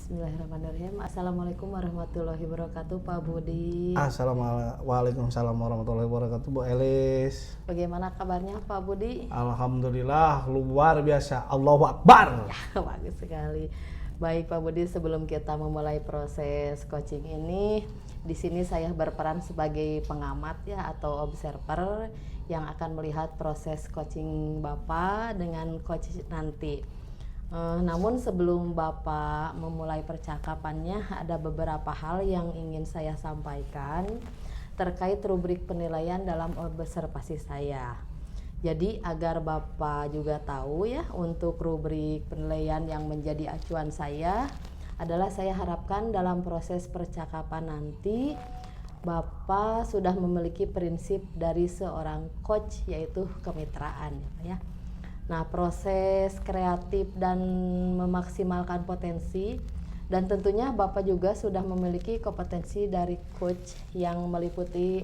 Bismillahirrahmanirrahim. Assalamualaikum warahmatullahi wabarakatuh, Pak Budi. Assalamualaikum warahmatullahi wabarakatuh, Bu Elis. Bagaimana kabarnya, Pak Budi? Alhamdulillah, luar biasa. Allahu Akbar. Bagus sekali. Baik, Pak Budi, sebelum kita memulai proses coaching ini, di sini saya berperan sebagai pengamat ya atau observer yang akan melihat proses coaching Bapak dengan coach nanti. Namun sebelum Bapak memulai percakapannya, ada beberapa hal yang ingin saya sampaikan terkait rubrik penilaian dalam observasi saya. Jadi agar Bapak juga tahu ya, untuk rubrik penilaian yang menjadi acuan saya adalah saya harapkan dalam proses percakapan nanti Bapak sudah memiliki prinsip dari seorang coach, yaitu kemitraan ya. Nah, proses kreatif dan memaksimalkan potensi, dan tentunya Bapak juga sudah memiliki kompetensi dari coach yang meliputi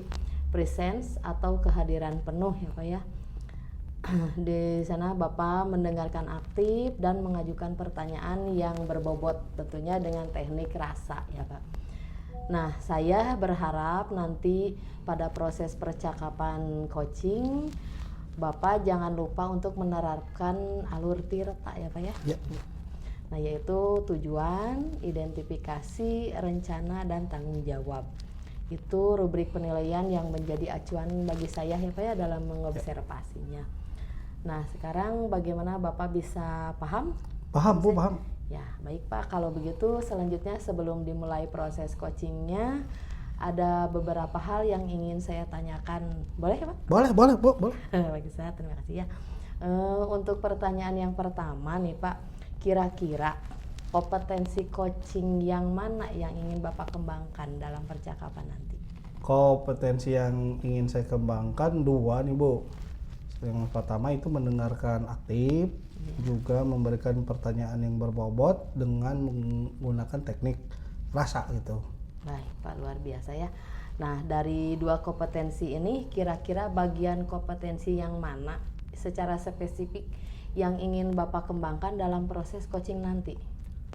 presence atau kehadiran penuh ya Pak ya. Di sana Bapak mendengarkan aktif dan mengajukan pertanyaan yang berbobot, tentunya dengan teknik rasa ya Pak. Nah, saya berharap nanti pada proses percakapan coaching Bapak jangan lupa untuk menerapkan alur tirta ya Pak ya. Ya. Nah, yaitu tujuan, identifikasi, rencana, dan tanggung jawab. Itu rubrik penilaian yang menjadi acuan bagi saya ya Pak ya dalam mengobservasinya. Nah, sekarang bagaimana Bapak bisa paham? Paham, Bu, paham. Ya, baik Pak. Kalau begitu selanjutnya sebelum dimulai proses coachingnya, ada beberapa hal yang ingin saya tanyakan. Boleh ya Pak? Boleh, Bu, boleh. Bagus, terima kasih ya. Untuk pertanyaan yang pertama nih Pak, kira-kira kompetensi coaching yang mana yang ingin Bapak kembangkan dalam percakapan nanti? Kompetensi yang ingin saya kembangkan dua nih, Bu. Yang pertama itu mendengarkan aktif, juga memberikan pertanyaan yang berbobot dengan menggunakan teknik rasa gitu. Baik Pak, luar biasa ya. Nah, dari dua kompetensi ini kira-kira bagian kompetensi yang mana secara spesifik yang ingin Bapak kembangkan dalam proses coaching nanti?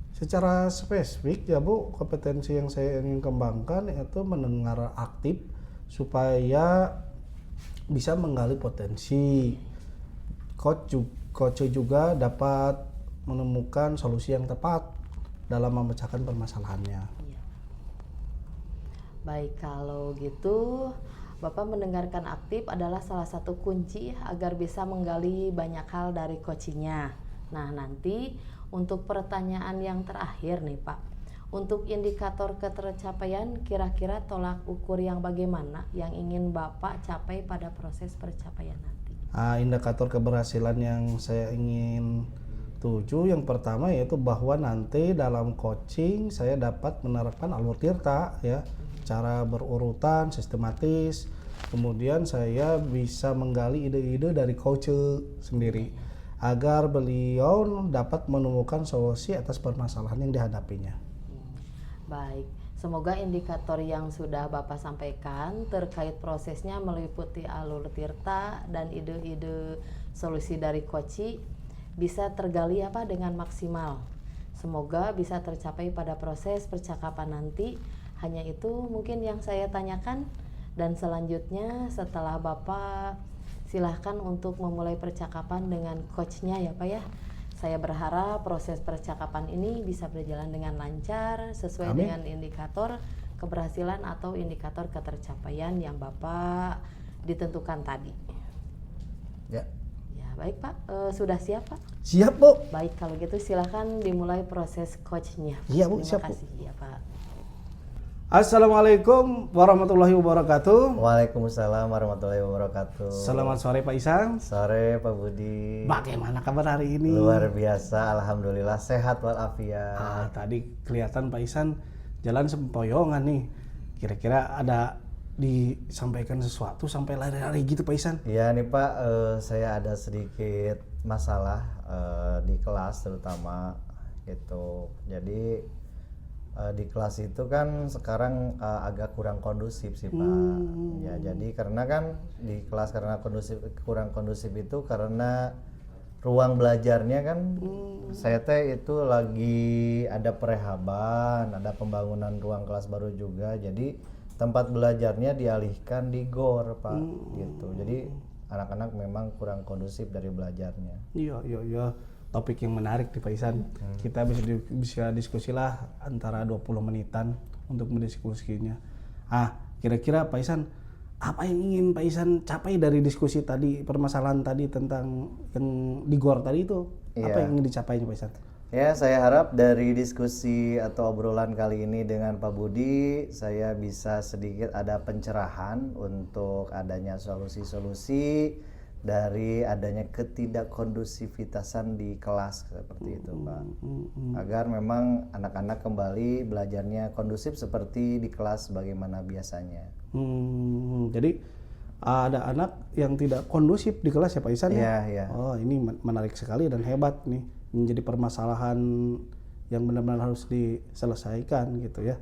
Secara spesifik ya Bu, kompetensi yang saya ingin kembangkan yaitu mendengar aktif supaya bisa menggali potensi. Coach juga dapat menemukan solusi yang tepat dalam memecahkan permasalahannya. Baik, kalau gitu Bapak mendengarkan aktif adalah salah satu kunci agar bisa menggali banyak hal dari coachingnya. Nah, nanti untuk pertanyaan yang terakhir nih Pak, untuk indikator ketercapaian kira-kira tolak ukur yang bagaimana yang ingin Bapak capai pada proses percapaian nanti? Indikator keberhasilan yang saya ingin tuju yang pertama yaitu bahwa nanti dalam coaching saya dapat menerapkan alur tirta ya, cara berurutan sistematis. Kemudian saya bisa menggali ide-ide dari coach sendiri agar beliau dapat menemukan solusi atas permasalahan yang dihadapinya. Baik, semoga indikator yang sudah Bapak sampaikan terkait prosesnya meliputi alur tirta dan ide-ide solusi dari coach bisa tergali dengan maksimal. Semoga bisa tercapai pada proses percakapan nanti. Hanya itu mungkin yang saya tanyakan, dan selanjutnya setelah Bapak silahkan untuk memulai percakapan dengan coachnya ya Pak ya. Saya berharap proses percakapan ini bisa berjalan dengan lancar sesuai Amin. dengan indikator keberhasilan atau indikator ketercapaian yang Bapak ditentukan tadi. Ya. Ya, baik Pak, sudah siap Pak? Siap, Bu. Baik, kalau gitu silahkan dimulai proses coachnya. Iya, Bu, Terima siap, Bu. kasih ya Pak. Assalamualaikum warahmatullahi wabarakatuh. Waalaikumsalam warahmatullahi wabarakatuh. Selamat sore Pak Isang. Sore Pak Budi. Bagaimana kabar hari ini? Luar biasa, alhamdulillah sehat walafiat. Tadi kelihatan Pak Isan jalan sempoyongan nih. Kira-kira ada disampaikan sesuatu sampai lari-lari gitu Pak Isan? Iya nih Pak, saya ada sedikit masalah di kelas terutama gitu. Jadi di kelas itu kan sekarang agak kurang kondusif sih Pak. Ya jadi karena kan di kelas karena kurang kondusif itu karena ruang belajarnya kan saya teh itu lagi ada perehaban, ada pembangunan ruang kelas baru juga. Jadi tempat belajarnya dialihkan di GOR, Pak, gitu. Jadi anak-anak memang kurang kondusif dari belajarnya. Iya. Topik yang menarik nih Pak Ihsan. Kita bisa diskusi lah antara 20 menitan untuk mendiskusinya. Kira-kira Pak Ihsan, apa yang ingin Pak Ihsan capai dari diskusi tadi, permasalahan tadi tentang yang di GOR tadi itu? Apa yang ingin dicapainya Pak Ihsan? Ya, saya harap dari diskusi atau obrolan kali ini dengan Pak Budi, saya bisa sedikit ada pencerahan untuk adanya solusi-solusi dari adanya ketidakkondusivitasan di kelas seperti itu, Pak. Agar memang anak-anak kembali belajarnya kondusif seperti di kelas bagaimana biasanya. Jadi ada anak yang tidak kondusif di kelas ya Pak Ihsan ya? Iya. Oh, ini menarik sekali dan hebat nih. Menjadi permasalahan yang benar-benar harus diselesaikan gitu ya.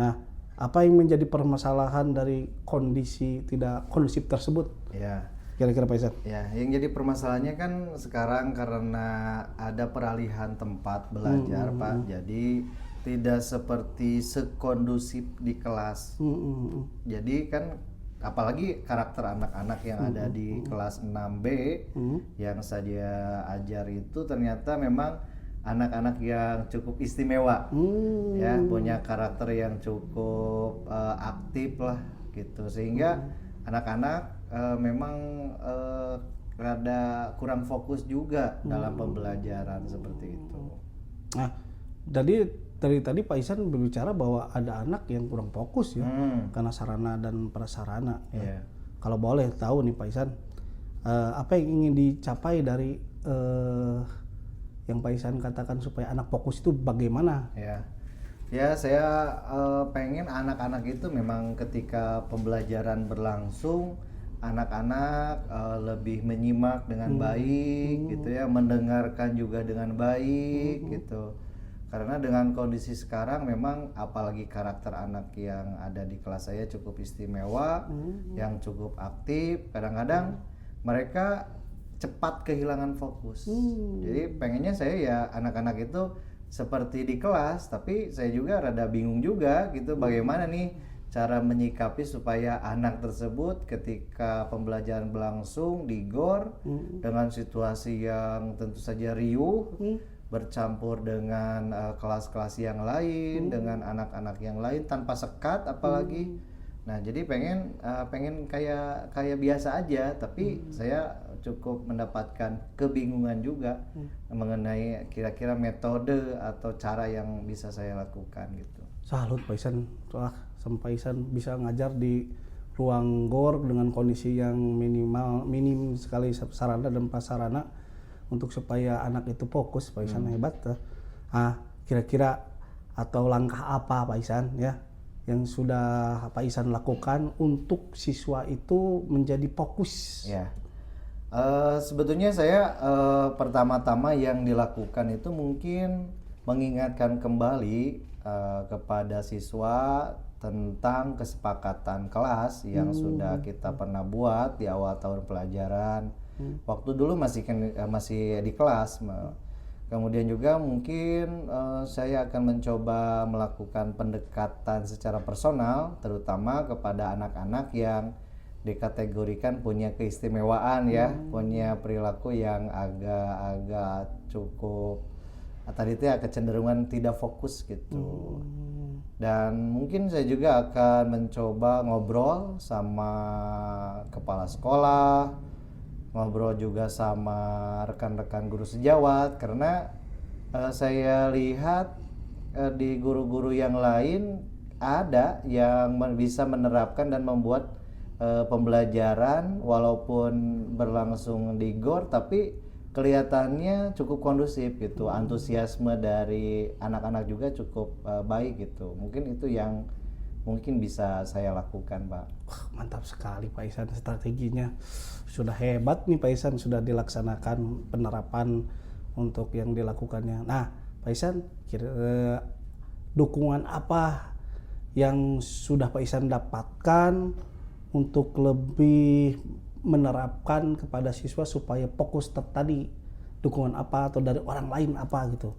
Nah, apa yang menjadi permasalahan dari kondisi tidak kondusif tersebut? Ya. Kira-kira Pak Ihsan? Ya, yang jadi permasalahannya kan sekarang karena ada peralihan tempat belajar, Pak. Jadi tidak seperti sekondusif di kelas. Jadi kan apalagi karakter anak-anak yang ada di kelas 6B yang saya ajar itu ternyata memang anak-anak yang cukup istimewa, ya, punya karakter yang cukup aktif lah gitu, sehingga anak-anak memang rada kurang fokus juga dalam pembelajaran seperti itu. Nah, jadi dari tadi Pak Ihsan berbicara bahwa ada anak yang kurang fokus ya karena sarana dan prasarana. Ya. Kalau boleh tahu nih Pak Ihsan, apa yang ingin dicapai dari yang Pak Ihsan katakan supaya anak fokus itu bagaimana? Ya, saya pengen anak-anak itu memang ketika pembelajaran berlangsung, anak-anak lebih menyimak dengan baik, gitu ya, mendengarkan juga dengan baik, gitu. Karena dengan kondisi sekarang memang apalagi karakter anak yang ada di kelas saya cukup istimewa, yang cukup aktif, kadang-kadang mereka cepat kehilangan fokus. Jadi pengennya saya ya anak-anak itu seperti di kelas, tapi saya juga rada bingung juga gitu bagaimana nih cara menyikapi supaya anak tersebut ketika pembelajaran berlangsung di GOR dengan situasi yang tentu saja riuh, bercampur dengan kelas-kelas yang lain, dengan anak-anak yang lain tanpa sekat apalagi. Nah, jadi pengen kayak biasa aja, tapi saya cukup mendapatkan kebingungan juga mengenai kira-kira metode atau cara yang bisa saya lakukan gitu. Salut Pak Ihsan, sampai Ihsan bisa ngajar di ruang GOR dengan kondisi yang minim sekali sarana dan prasarana untuk supaya anak itu fokus. Pak Ihsan hebat. Kira-kira atau langkah apa Pak Ihsan ya yang sudah Pak Ihsan lakukan untuk siswa itu menjadi fokus? Ya, sebetulnya saya pertama-tama yang dilakukan itu mungkin mengingatkan kembali kepada siswa tentang kesepakatan kelas yang sudah kita pernah buat di awal tahun pelajaran. Waktu dulu masih di kelas. Kemudian juga mungkin saya akan mencoba melakukan pendekatan secara personal, terutama kepada anak-anak yang dikategorikan punya keistimewaan ya, punya perilaku yang agak cukup tadi itu ya kecenderungan tidak fokus gitu. Dan mungkin saya juga akan mencoba ngobrol sama kepala sekolah, ngobrol juga sama rekan-rekan guru sejawat, karena saya lihat di guru-guru yang lain ada yang bisa menerapkan dan membuat pembelajaran walaupun berlangsung di GOR tapi kelihatannya cukup kondusif gitu, antusiasme dari anak-anak juga cukup baik gitu. Mungkin itu yang mungkin bisa saya lakukan, Pak. Mantap sekali Pak Ihsan, strateginya sudah hebat nih Pak Ihsan, sudah dilaksanakan penerapan untuk yang dilakukannya. Nah Pak Ihsan, dukungan apa yang sudah Pak Ihsan dapatkan untuk lebih menerapkan kepada siswa supaya fokus tadi dukungan apa atau dari orang lain apa gitu?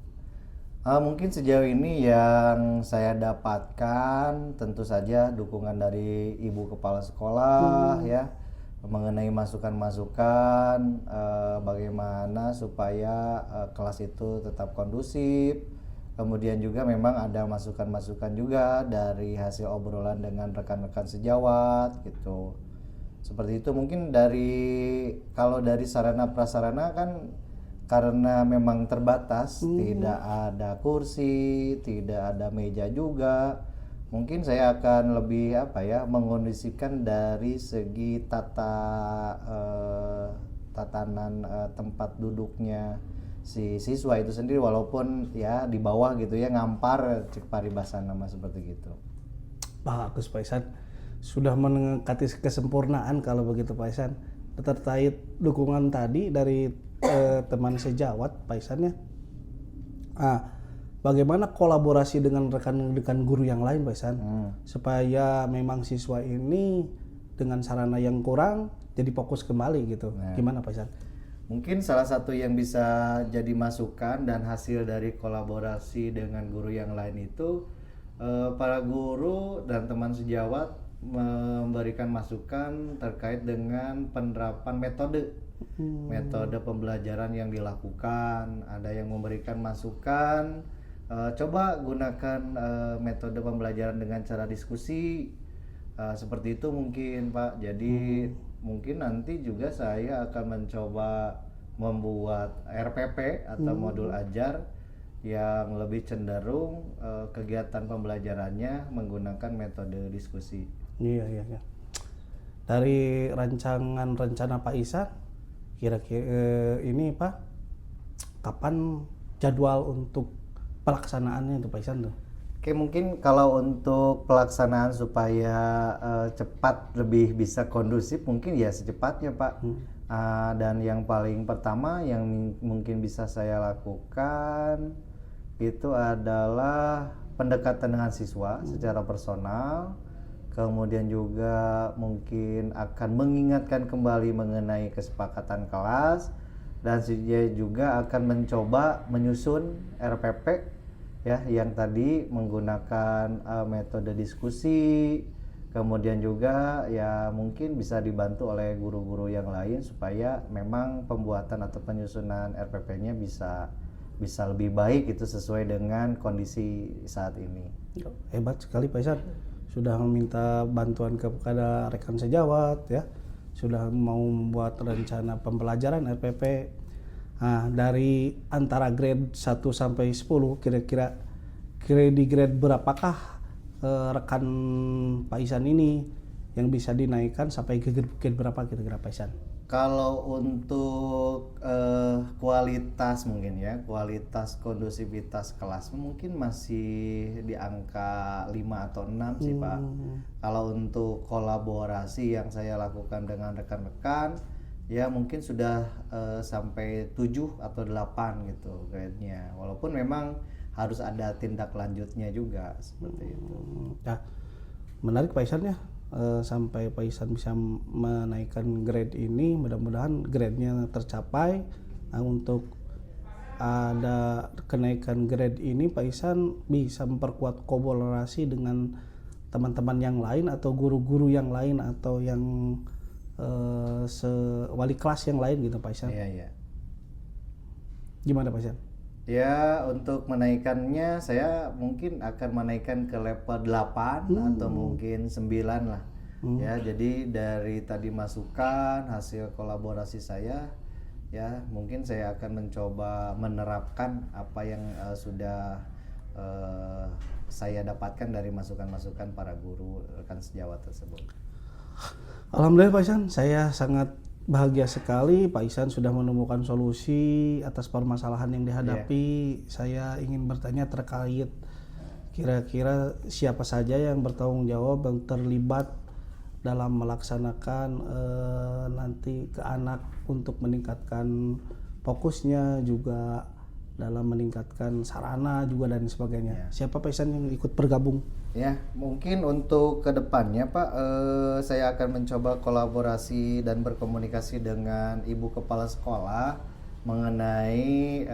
Mungkin sejauh ini yang saya dapatkan tentu saja dukungan dari ibu kepala sekolah ya mengenai masukan-masukan bagaimana supaya kelas itu tetap kondusif. Kemudian juga memang ada masukan-masukan juga dari hasil obrolan dengan rekan-rekan sejawat gitu. Seperti itu mungkin kalau dari sarana prasarana kan karena memang terbatas, tidak ada kursi, tidak ada meja juga. Mungkin saya akan lebih mengondisikan dari segi tatanan tempat duduknya si siswa itu sendiri, walaupun ya di bawah gitu ya, ngampar cek paribasan nama seperti gitu. Bagus Pak Ihsan, sudah mendekati kesempurnaan kalau begitu Pak Ihsan. Terkait dukungan tadi dari teman sejawat Pak Ihsan ya. Bagaimana kolaborasi dengan rekan-rekan guru yang lain Pak Ihsan supaya memang siswa ini dengan sarana yang kurang jadi fokus kembali gitu. Gimana Pak Ihsan? Mungkin salah satu yang bisa jadi masukan dan hasil dari kolaborasi dengan guru yang lain itu para guru dan teman sejawat memberikan masukan terkait dengan penerapan metode pembelajaran yang dilakukan. Ada yang memberikan masukan, coba gunakan metode pembelajaran dengan cara diskusi, seperti itu mungkin Pak. Jadi mungkin nanti juga saya akan mencoba membuat RPP atau modul ajar yang lebih cenderung kegiatan pembelajarannya menggunakan metode diskusi. Iya. Dari rancangan rencana Pak Ihsan, kira-kira ini Pak, kapan jadwal untuk pelaksanaannya itu Pak Ihsan tuh? Oke, mungkin kalau untuk pelaksanaan supaya cepat lebih bisa kondusif, mungkin ya secepatnya Pak. Dan yang paling pertama yang mungkin bisa saya lakukan itu adalah pendekatan dengan siswa secara personal. Kemudian juga mungkin akan mengingatkan kembali mengenai kesepakatan kelas, dan saya juga akan mencoba menyusun RPP ya yang tadi menggunakan metode diskusi. Kemudian juga ya mungkin bisa dibantu oleh guru-guru yang lain supaya memang pembuatan atau penyusunan RPP-nya bisa lebih baik itu sesuai dengan kondisi saat ini. Hebat sekali Pak Ihsan, sudah meminta bantuan kepada rekan sejawat ya, sudah mau membuat rencana pembelajaran RPP. Dari antara grade 1 sampai 10 kira-kira di grade berapakah rekan Pak Ihsan ini yang bisa dinaikkan sampai ke grade berapa kira-kira Pak Ihsan? Kalau untuk kualitas mungkin ya, kualitas kondusivitas kelas mungkin masih di angka 5 atau 6 sih Pak. Kalau untuk kolaborasi yang saya lakukan dengan rekan-rekan ya mungkin sudah sampai 7 atau 8 gitu grade-nya. Walaupun memang harus ada tindak lanjutnya juga seperti itu. Nah, menarik Pak Ihsan ya. Sampai Pak Ihsan bisa menaikkan grade ini, mudah-mudahan grade-nya tercapai. Nah, untuk ada kenaikan grade ini Pak Ihsan bisa memperkuat kolaborasi dengan teman-teman yang lain atau guru-guru yang lain atau yang wali kelas yang lain gitu Pak Ihsan. Iya. Gimana Pak Ihsan? Ya, untuk menaikkannya saya mungkin akan menaikkan ke level 8 atau mungkin 9 lah. Ya, jadi dari tadi masukan hasil kolaborasi saya ya mungkin saya akan mencoba menerapkan apa yang sudah saya dapatkan dari masukan-masukan para guru rekan sejawat tersebut. Alhamdulillah Pak Ihsan, saya sangat bahagia sekali Pak Ihsan sudah menemukan solusi atas permasalahan yang dihadapi. Saya ingin bertanya terkait kira-kira siapa saja yang bertanggung jawab yang terlibat dalam melaksanakan nanti ke anak untuk meningkatkan fokusnya, juga dalam meningkatkan sarana juga dan sebagainya. Siapa Pak Ihsan yang ikut bergabung? Ya, mungkin untuk kedepannya Pak, saya akan mencoba kolaborasi dan berkomunikasi dengan ibu kepala sekolah mengenai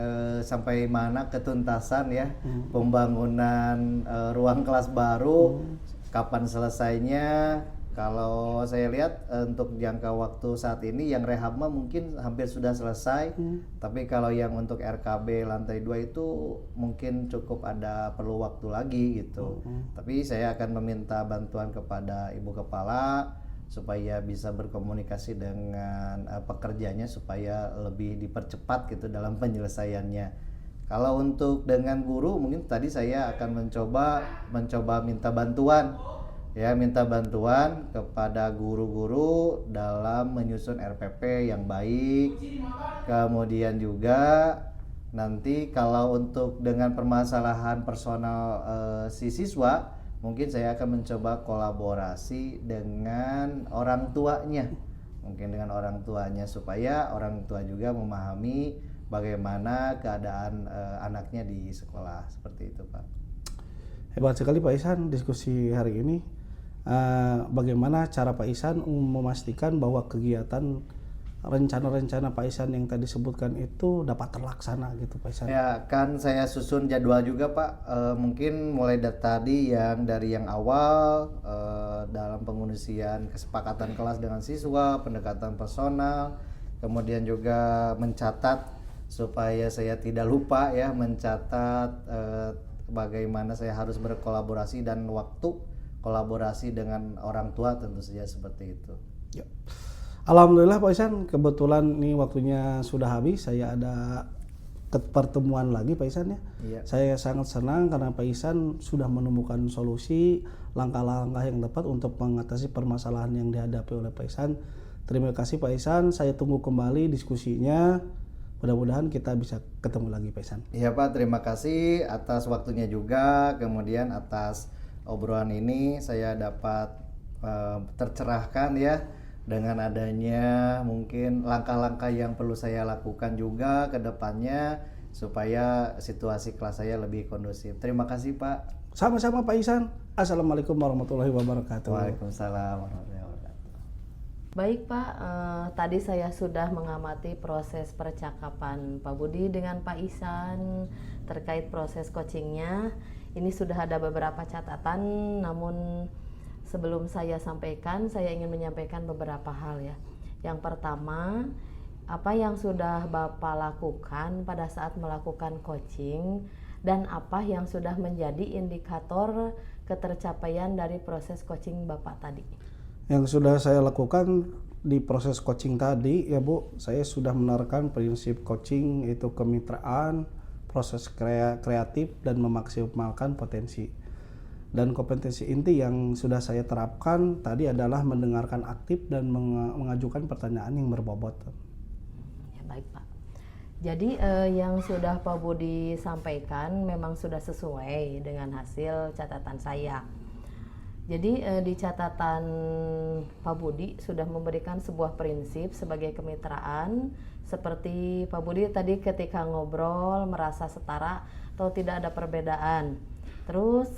sampai mana ketuntasan ya pembangunan ruang kelas baru, kapan selesainya. Kalau saya lihat untuk jangka waktu saat ini yang rehab mah mungkin hampir sudah selesai, tapi kalau yang untuk RKB lantai 2 itu mungkin cukup ada perlu waktu lagi gitu. Tapi saya akan meminta bantuan kepada Ibu Kepala supaya bisa berkomunikasi dengan pekerjanya supaya lebih dipercepat gitu dalam penyelesaiannya. Kalau untuk dengan guru mungkin tadi saya akan mencoba minta bantuan kepada guru-guru dalam menyusun RPP yang baik. Kemudian juga nanti kalau untuk dengan permasalahan personal si siswa, mungkin saya akan mencoba kolaborasi dengan orang tuanya. Mungkin dengan orang tuanya supaya orang tua juga memahami bagaimana keadaan anaknya di sekolah, seperti itu, Pak. Hebat sekali Pak Ihsan diskusi hari ini. Bagaimana cara Pak Ihsan memastikan bahwa kegiatan rencana-rencana Pak Ihsan yang tadi sebutkan itu dapat terlaksana gitu Pak Ihsan? Ya kan saya susun jadwal juga Pak. Mungkin mulai dari yang awal dalam pengundisian kesepakatan kelas dengan siswa, pendekatan personal, kemudian juga mencatat supaya saya tidak lupa ya, mencatat bagaimana saya harus berkolaborasi dan waktu kolaborasi dengan orang tua tentu saja seperti itu. Ya. Alhamdulillah Pak Ihsan, kebetulan nih waktunya sudah habis. Saya ada pertemuan lagi Pak Ihsan ya. Iya. Saya sangat senang karena Pak Ihsan sudah menemukan solusi, langkah-langkah yang tepat untuk mengatasi permasalahan yang dihadapi oleh Pak Ihsan. Terima kasih Pak Ihsan, saya tunggu kembali diskusinya. Mudah-mudahan kita bisa ketemu lagi Pak Ihsan. Iya Pak, terima kasih atas waktunya juga, kemudian atas obrolan ini saya dapat tercerahkan ya dengan adanya mungkin langkah-langkah yang perlu saya lakukan juga ke depannya supaya situasi kelas saya lebih kondusif. Terima kasih Pak. Sama-sama Pak Ihsan. Assalamualaikum warahmatullahi wabarakatuh. Waalaikumsalam warahmatullahi wabarakatuh. Baik Pak, tadi saya sudah mengamati proses percakapan Pak Budi dengan Pak Ihsan terkait proses coachingnya. Ini sudah ada beberapa catatan, namun sebelum saya sampaikan, saya ingin menyampaikan beberapa hal ya. Yang pertama, apa yang sudah Bapak lakukan pada saat melakukan coaching dan apa yang sudah menjadi indikator ketercapaian dari proses coaching Bapak tadi? Yang sudah saya lakukan di proses coaching tadi ya Bu, saya sudah menerapkan prinsip coaching yaitu kemitraan, proses kreatif dan memaksimalkan potensi. Dan kompetensi inti yang sudah saya terapkan tadi adalah mendengarkan aktif dan mengajukan pertanyaan yang berbobot. Ya baik Pak. Jadi yang sudah Pak Budi sampaikan memang sudah sesuai dengan hasil catatan saya. Jadi di catatan Pak Budi sudah memberikan sebuah prinsip sebagai kemitraan, seperti Pak Budi tadi ketika ngobrol merasa setara atau tidak ada perbedaan. Terus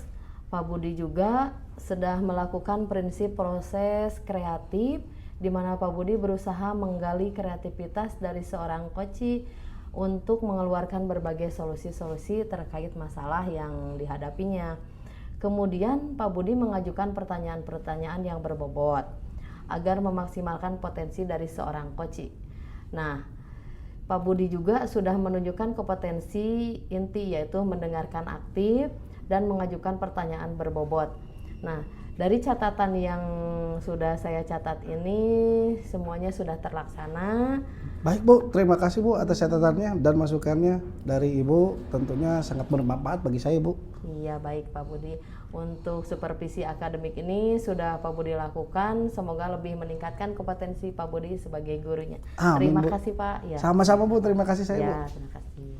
Pak Budi juga sudah melakukan prinsip proses kreatif, di mana Pak Budi berusaha menggali kreativitas dari seorang coach untuk mengeluarkan berbagai solusi-solusi terkait masalah yang dihadapinya. Kemudian Pak Budi mengajukan pertanyaan-pertanyaan yang berbobot agar memaksimalkan potensi dari seorang coach. Nah, Pak Budi juga sudah menunjukkan kompetensi inti yaitu mendengarkan aktif dan mengajukan pertanyaan berbobot. Nah, dari catatan yang sudah saya catat ini semuanya sudah terlaksana. Baik Bu, terima kasih Bu atas catatannya dan masukannya dari Ibu, tentunya sangat bermanfaat bagi saya Bu. Iya baik Pak Budi, untuk supervisi akademik ini sudah Pak Budi lakukan, semoga lebih meningkatkan kompetensi Pak Budi sebagai gurunya. Amin, Terima Bu. kasih Pak. Ya. Sama-sama Bu, terima kasih saya Bu. Ya, terima kasih.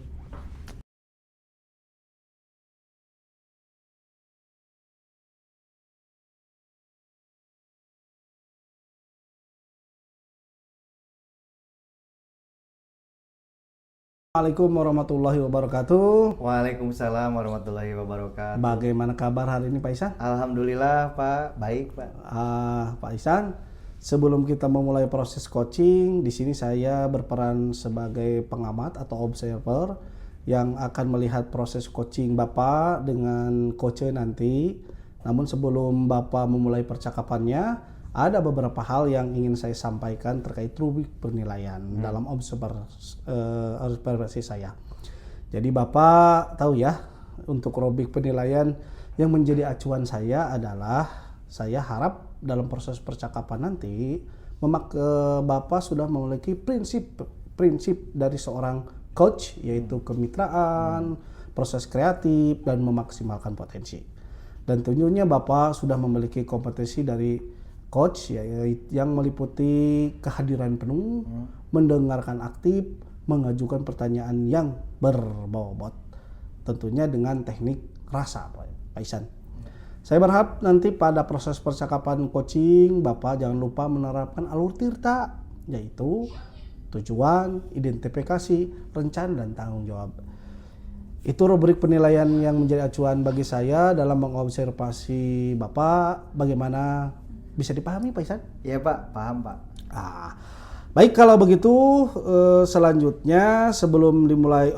Assalamualaikum warahmatullahi wabarakatuh. Waalaikumsalam warahmatullahi wabarakatuh. Bagaimana kabar hari ini Pak Ihsan? Alhamdulillah Pak, baik Pak. Pak Ihsan, Sebelum kita memulai proses coaching, di sini saya berperan sebagai pengamat atau observer yang akan melihat proses coaching Bapak dengan coach nanti. Namun sebelum Bapak memulai percakapannya, ada beberapa hal yang ingin saya sampaikan terkait rubrik penilaian dalam observasi saya. Jadi Bapak tahu ya, untuk rubrik penilaian yang menjadi acuan saya adalah saya harap dalam proses percakapan nanti Bapak sudah memiliki prinsip dari seorang coach, yaitu kemitraan, proses kreatif, dan memaksimalkan potensi. Dan tentunya Bapak sudah memiliki kompetensi dari coach yang meliputi kehadiran penuh, mendengarkan aktif, mengajukan pertanyaan yang berbobot, tentunya dengan teknik rasa, Pak Ihsan. Saya berharap nanti pada proses percakapan coaching Bapak jangan lupa menerapkan alur tirta, yaitu tujuan, identifikasi, rencana, dan tanggung jawab. Itu rubrik penilaian yang menjadi acuan bagi saya dalam mengobservasi Bapak. Bagaimana, bisa dipahami Pak Ihsan? Iya Pak, paham Pak. Baik, kalau begitu selanjutnya sebelum dimulai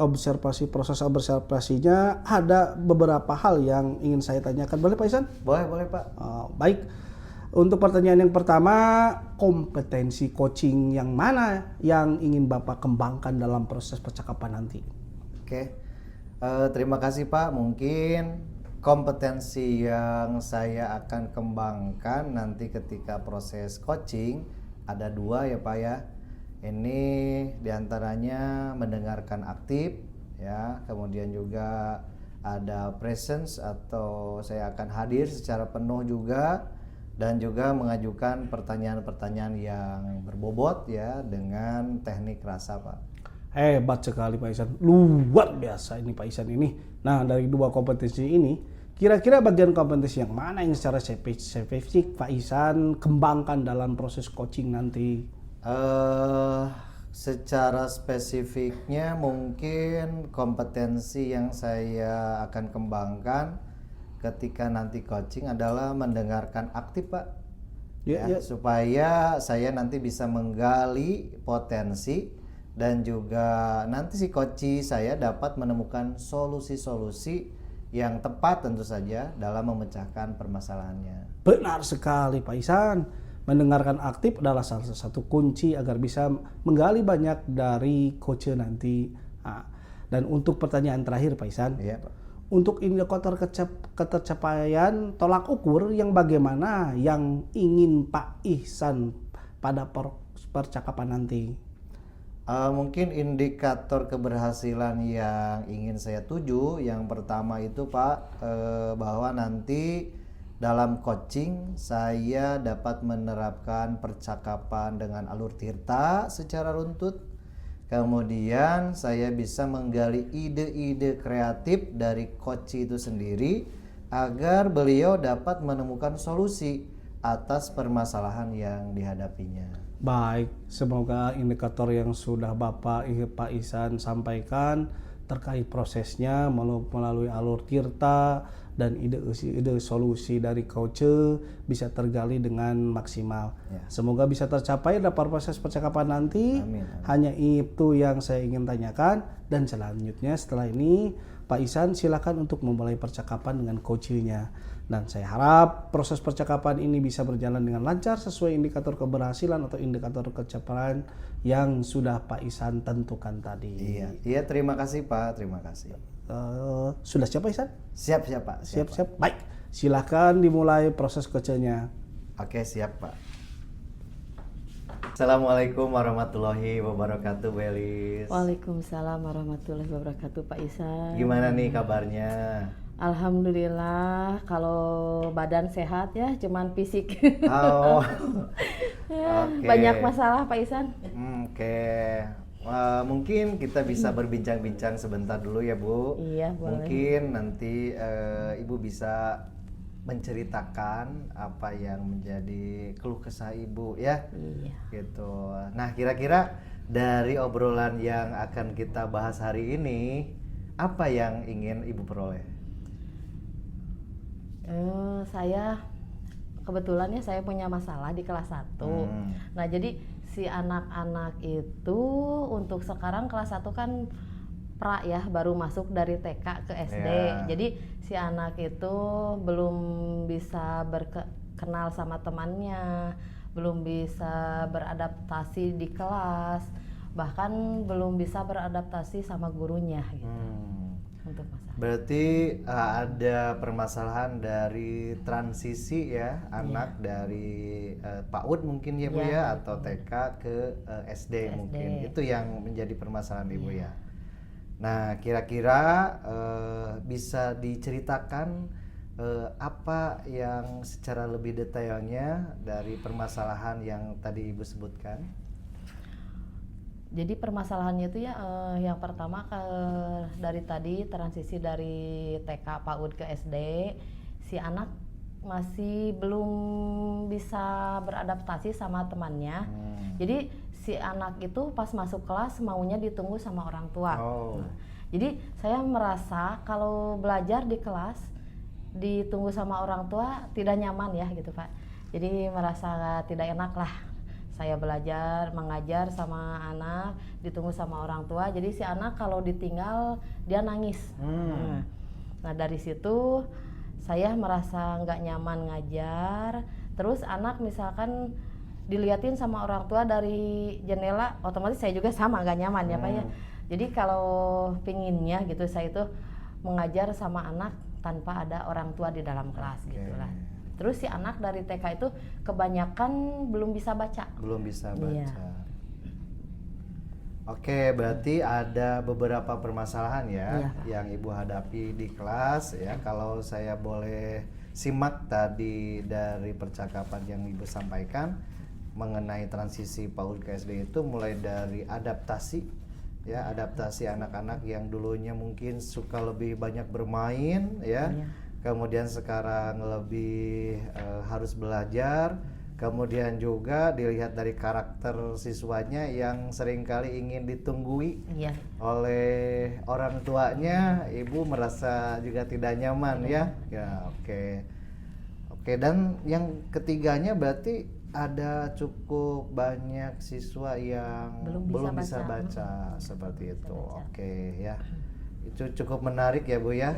proses observasinya ada beberapa hal yang ingin saya tanyakan. Boleh Pak Ihsan? Boleh Pak. Baik, untuk pertanyaan yang pertama, kompetensi coaching yang mana yang ingin Bapak kembangkan dalam proses percakapan nanti? Oke, terima kasih Pak. Mungkin kompetensi yang saya akan kembangkan nanti ketika proses coaching ada 2 ya Pak ya. Ini diantaranya mendengarkan aktif ya, kemudian juga ada presence atau saya akan hadir secara penuh juga, dan juga mengajukan pertanyaan-pertanyaan yang berbobot ya dengan teknik rasa Pak. Hebat sekali Pak Ihsan, luar biasa ini Pak Ihsan ini. Nah, dari 2 kompetensi ini, kira-kira bagian kompetensi yang mana yang secara spesifik Pak Ihsan kembangkan dalam proses coaching nanti? Secara spesifiknya mungkin kompetensi yang saya akan kembangkan ketika nanti coaching adalah mendengarkan aktif Pak. Supaya saya nanti bisa menggali potensi dan juga nanti si coach saya dapat menemukan solusi-solusi yang tepat tentu saja dalam memecahkan permasalahannya. Benar sekali Pak Ihsan. Mendengarkan aktif adalah salah satu kunci agar bisa menggali banyak dari coach nanti. Dan untuk pertanyaan terakhir Pak Ihsan, Iya, Pak. Untuk indikator ketercapaian tolak ukur yang bagaimana yang ingin Pak Ihsan pada percakapan nanti? Mungkin indikator keberhasilan yang ingin saya tuju, yang pertama itu Pak, bahwa nanti dalam coaching saya dapat menerapkan percakapan dengan alur tirta secara runtut. Kemudian saya bisa menggali ide-ide kreatif dari coach itu sendiri agar beliau dapat menemukan solusi atas permasalahan yang dihadapinya. Baik, semoga indikator yang sudah Pak Ihsan sampaikan terkait prosesnya melalui alur tirta dan ide solusi dari coach bisa tergali dengan maksimal. Ya. Semoga bisa tercapai dalam proses percakapan nanti. Amin. Hanya itu yang saya ingin tanyakan, dan selanjutnya setelah ini Pak Ihsan silakan untuk memulai percakapan dengan coachnya. Dan saya harap proses percakapan ini bisa berjalan dengan lancar sesuai indikator keberhasilan atau indikator kecapaian yang sudah Pak Ihsan tentukan tadi. Iya, terima kasih Pak, terima kasih. Sudah siap Pak Ihsan? Siap Pak. Siap. Baik, silakan dimulai proses coachnya. Oke, siap Pak. Assalamualaikum warahmatullahi wabarakatuh, Belis. Waalaikumsalam warahmatullahi wabarakatuh Pak Ihsan. Gimana nih kabarnya? Alhamdulillah, kalau badan sehat ya, cuman fisik. Oh, Ya, banyak masalah Pak Ihsan. Oke. Mungkin kita bisa berbincang-bincang sebentar dulu ya Bu. Iya, boleh. Mungkin nanti Ibu bisa menceritakan apa yang menjadi keluh kesah Ibu ya. Iya. Gitu. Nah, kira-kira dari obrolan yang akan kita bahas hari ini, apa yang ingin Ibu peroleh? Saya kebetulan ya saya punya masalah di kelas 1. Nah, jadi si anak-anak itu untuk sekarang kelas 1 kan ya, baru masuk dari TK ke SD. Yeah. Jadi si anak itu belum bisa berkenal sama temannya, belum bisa beradaptasi di kelas, bahkan belum bisa beradaptasi sama gurunya gitu. Untuk masalah. Berarti ada permasalahan dari transisi ya, anak dari PAUD mungkin ya Bu ya, atau TK ke SD mungkin. Itu yang menjadi permasalahan Ibu ya. Nah, kira-kira bisa diceritakan apa yang secara lebih detailnya dari permasalahan yang tadi Ibu sebutkan? Jadi permasalahannya itu ya yang pertama dari tadi transisi dari TK PAUD ke SD, si anak masih belum bisa beradaptasi sama temannya. Jadi si anak itu pas masuk kelas maunya ditunggu sama orang tua. Nah, jadi saya merasa kalau belajar di kelas ditunggu sama orang tua tidak nyaman ya gitu Pak. Jadi merasa tidak enak lah. Saya belajar, mengajar sama anak, ditunggu sama orang tua. Jadi si anak kalau ditinggal dia nangis. Nah dari situ saya merasa nggak nyaman ngajar. Terus anak misalkan diliatin sama orang tua dari jendela, otomatis saya juga sama nggak nyaman ya Pak ya. Jadi kalau pinginnya gitu saya itu mengajar sama anak tanpa ada orang tua di dalam kelas gitulah. Terus si anak dari TK itu kebanyakan belum bisa baca. Belum bisa baca. Iya. Oke, berarti ada beberapa permasalahan ya yang Ibu hadapi di kelas ya. Kalau saya boleh simak tadi dari percakapan yang Ibu sampaikan mengenai transisi PAUD ke SD itu mulai dari adaptasi ya, adaptasi anak-anak yang dulunya mungkin suka lebih banyak bermain ya. Kemudian sekarang lebih harus belajar, kemudian juga dilihat dari karakter siswanya yang seringkali ingin ditunggui oleh orang tuanya, Ibu merasa juga tidak nyaman ya. Ya, oke. Dan yang ketiganya berarti ada cukup banyak siswa yang belum bisa baca seperti itu. Oke ya. Itu cukup menarik ya Bu ya,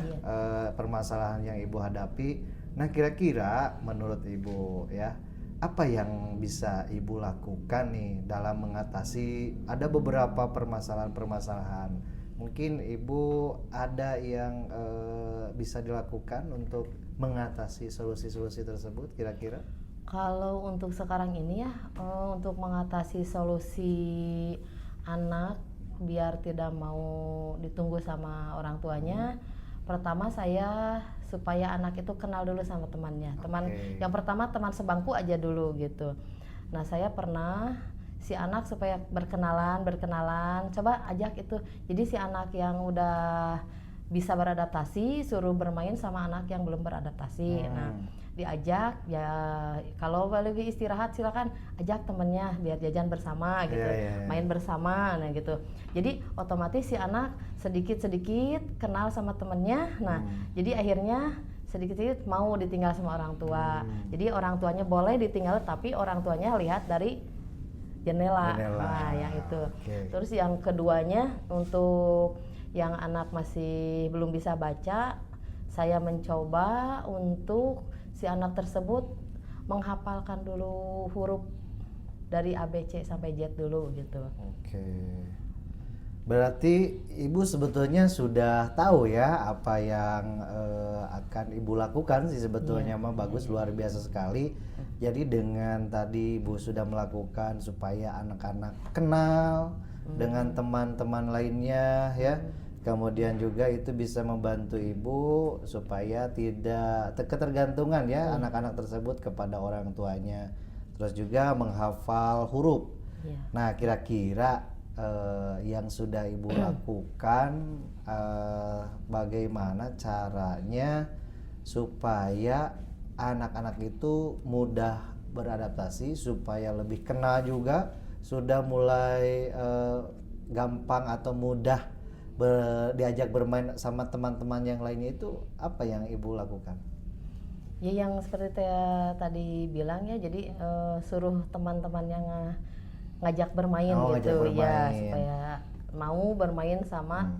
permasalahan yang Ibu hadapi. Nah, kira-kira menurut Ibu ya, apa yang bisa Ibu lakukan nih dalam mengatasi ada beberapa permasalahan-permasalahan? Mungkin Ibu ada yang bisa dilakukan untuk mengatasi solusi-solusi tersebut kira-kira? Kalau untuk sekarang ini ya, untuk mengatasi solusi anak biar tidak mau ditunggu sama orang tuanya, pertama saya supaya anak itu kenal dulu sama temannya. Yang pertama teman sebangku aja dulu gitu. Nah, saya pernah si anak supaya berkenalan, coba ajak itu. Jadi si anak yang udah bisa beradaptasi suruh bermain sama anak yang belum beradaptasi. Nah, diajak ya, kalau lagi istirahat silakan ajak temennya biar jajan bersama gitu, main bersama, nah gitu. Jadi otomatis si anak sedikit-sedikit kenal sama temennya. Nah, jadi akhirnya sedikit-sedikit mau ditinggal sama orang tua. Jadi orang tuanya boleh ditinggal tapi orang tuanya lihat dari jendela. Nah, yang itu. Terus yang keduanya untuk yang anak masih belum bisa baca, saya mencoba untuk si anak tersebut menghafalkan dulu huruf dari A, B, C sampai Z dulu gitu. Oke. Berarti Ibu sebetulnya sudah tahu ya apa yang akan Ibu lakukan sih sebetulnya mah bagus, luar biasa sekali. Jadi dengan tadi Ibu sudah melakukan supaya anak-anak kenal dengan teman-teman lainnya ya. Kemudian juga itu bisa membantu Ibu supaya tidak ketergantungan ya anak-anak tersebut kepada orang tuanya. Terus juga menghafal huruf. Nah, kira-kira yang sudah Ibu lakukan bagaimana caranya supaya anak-anak itu mudah beradaptasi, supaya lebih kenal juga, sudah mulai gampang atau mudah diajak bermain sama teman-teman yang lainnya, itu apa yang Ibu lakukan? Ya yang seperti saya tadi bilang ya, jadi suruh teman-teman yang ngajak bermain Oh, ngajak gitu ya, bermain. supaya mau bermain sama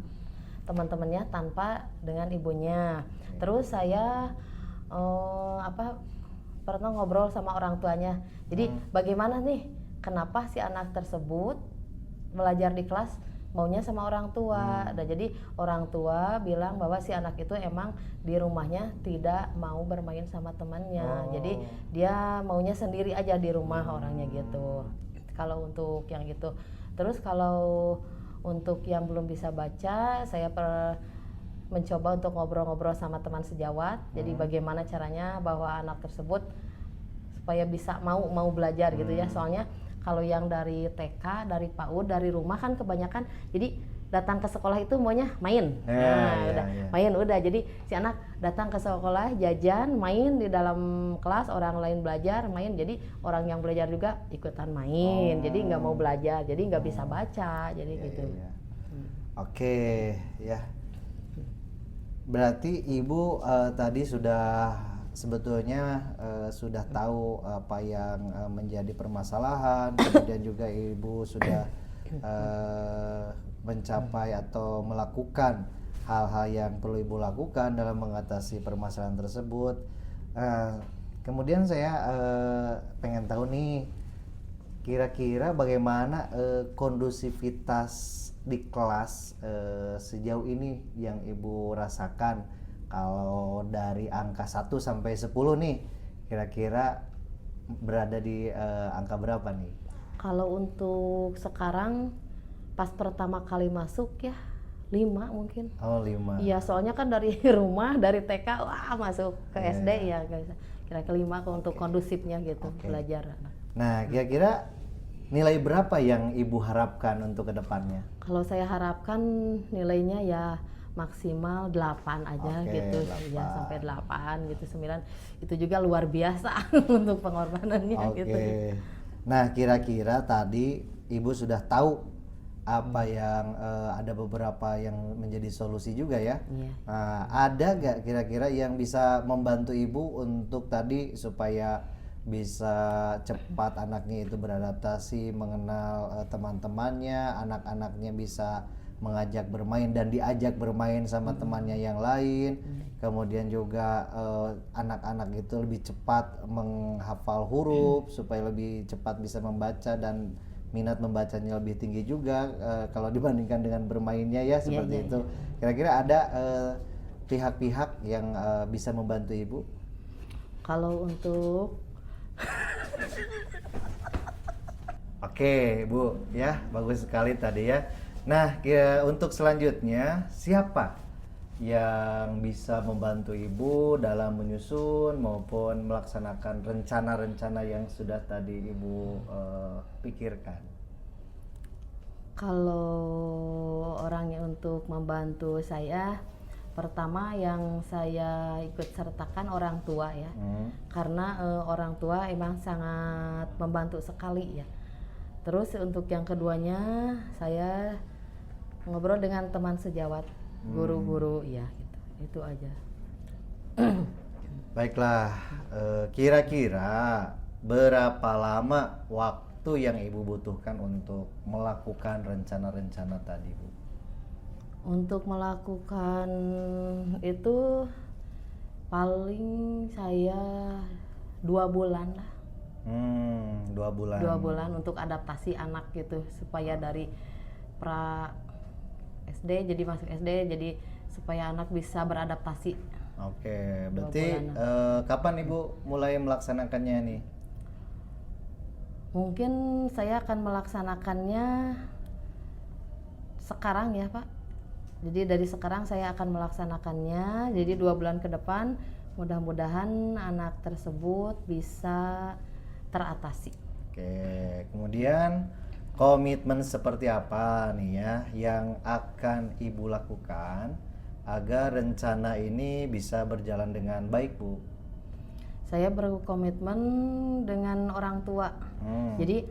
teman-temannya tanpa dengan ibunya. Terus saya pernah ngobrol sama orang tuanya. Jadi bagaimana nih, kenapa si anak tersebut belajar di kelas maunya sama orang tua. Dan jadi orang tua bilang bahwa si anak itu emang di rumahnya tidak mau bermain sama temannya. Jadi dia maunya sendiri aja di rumah orangnya gitu. Kalau untuk yang gitu. Terus kalau untuk yang belum bisa baca, saya mencoba untuk ngobrol-ngobrol sama teman sejawat. Jadi bagaimana caranya bahwa anak tersebut supaya bisa mau belajar gitu ya. Soalnya kalau yang dari TK, dari PAUD, dari rumah kan kebanyakan jadi datang ke sekolah itu maunya main. Main udah. Jadi si anak datang ke sekolah, jajan, main di dalam kelas, orang lain belajar, main. Jadi orang yang belajar juga ikutan main. Jadi nggak mau belajar, jadi nggak bisa baca, jadi gitu. Oke, ya. Berarti Ibu tadi sudah sebetulnya sudah tahu apa yang menjadi permasalahan, kemudian juga Ibu sudah mencapai atau melakukan hal-hal yang perlu Ibu lakukan dalam mengatasi permasalahan tersebut. Kemudian saya pengen tahu nih, kira-kira bagaimana kondusivitas di kelas sejauh ini yang Ibu rasakan? Kalau dari angka 1 sampai 10 nih, kira-kira berada di angka berapa nih? Kalau untuk sekarang pas pertama kali masuk ya 5 mungkin. Oh, 5. Iya, soalnya kan dari rumah, dari TK wah masuk ke SD ya kira-kira 5 untuk kondusifnya gitu belajar. Nah, kira-kira nilai berapa yang Ibu harapkan untuk kedepannya? Kalau saya harapkan nilainya ya maksimal 8 aja gitu. 8. Ya sampai 8 gitu, 9 itu juga luar biasa untuk pengorbanannya gitu. Nah, kira-kira tadi Ibu sudah tahu apa yang ada beberapa yang menjadi solusi juga ya. Nah, ada gak kira-kira yang bisa membantu Ibu untuk tadi supaya bisa cepat anaknya itu beradaptasi, mengenal teman-temannya, anak-anaknya bisa mengajak bermain dan diajak bermain sama temannya yang lain, kemudian juga anak-anak itu lebih cepat menghafal huruf supaya lebih cepat bisa membaca dan minat membacanya lebih tinggi juga kalau dibandingkan dengan bermainnya ya seperti itu. Kira-kira ada pihak-pihak yang bisa membantu Ibu? Kalau untuk Oke, Bu, ya bagus sekali tadi ya. Nah, untuk selanjutnya siapa yang bisa membantu Ibu dalam menyusun maupun melaksanakan rencana-rencana yang sudah tadi Ibu pikirkan? Kalau orangnya untuk membantu saya, pertama yang saya ikut sertakan orang tua ya, karena orang tua emang sangat membantu sekali ya. Terus untuk yang keduanya saya ngobrol dengan teman sejawat, guru-guru ya gitu, itu aja. Baiklah, kira-kira berapa lama waktu yang Ibu butuhkan untuk melakukan rencana-rencana tadi, Bu? Untuk melakukan itu paling saya 2 bulan lah. 2 bulan. 2 bulan untuk adaptasi anak gitu, supaya dari pra SD jadi masuk SD, jadi supaya anak bisa beradaptasi. Oke, berarti kapan Ibu mulai melaksanakannya nih? Mungkin saya akan melaksanakannya sekarang ya Pak. Jadi dari sekarang saya akan melaksanakannya. Jadi 2 bulan ke depan mudah-mudahan anak tersebut bisa teratasi. Oke, kemudian komitmen seperti apa nih ya yang akan Ibu lakukan agar rencana ini bisa berjalan dengan baik, Bu? Saya berkomitmen dengan orang tua. Jadi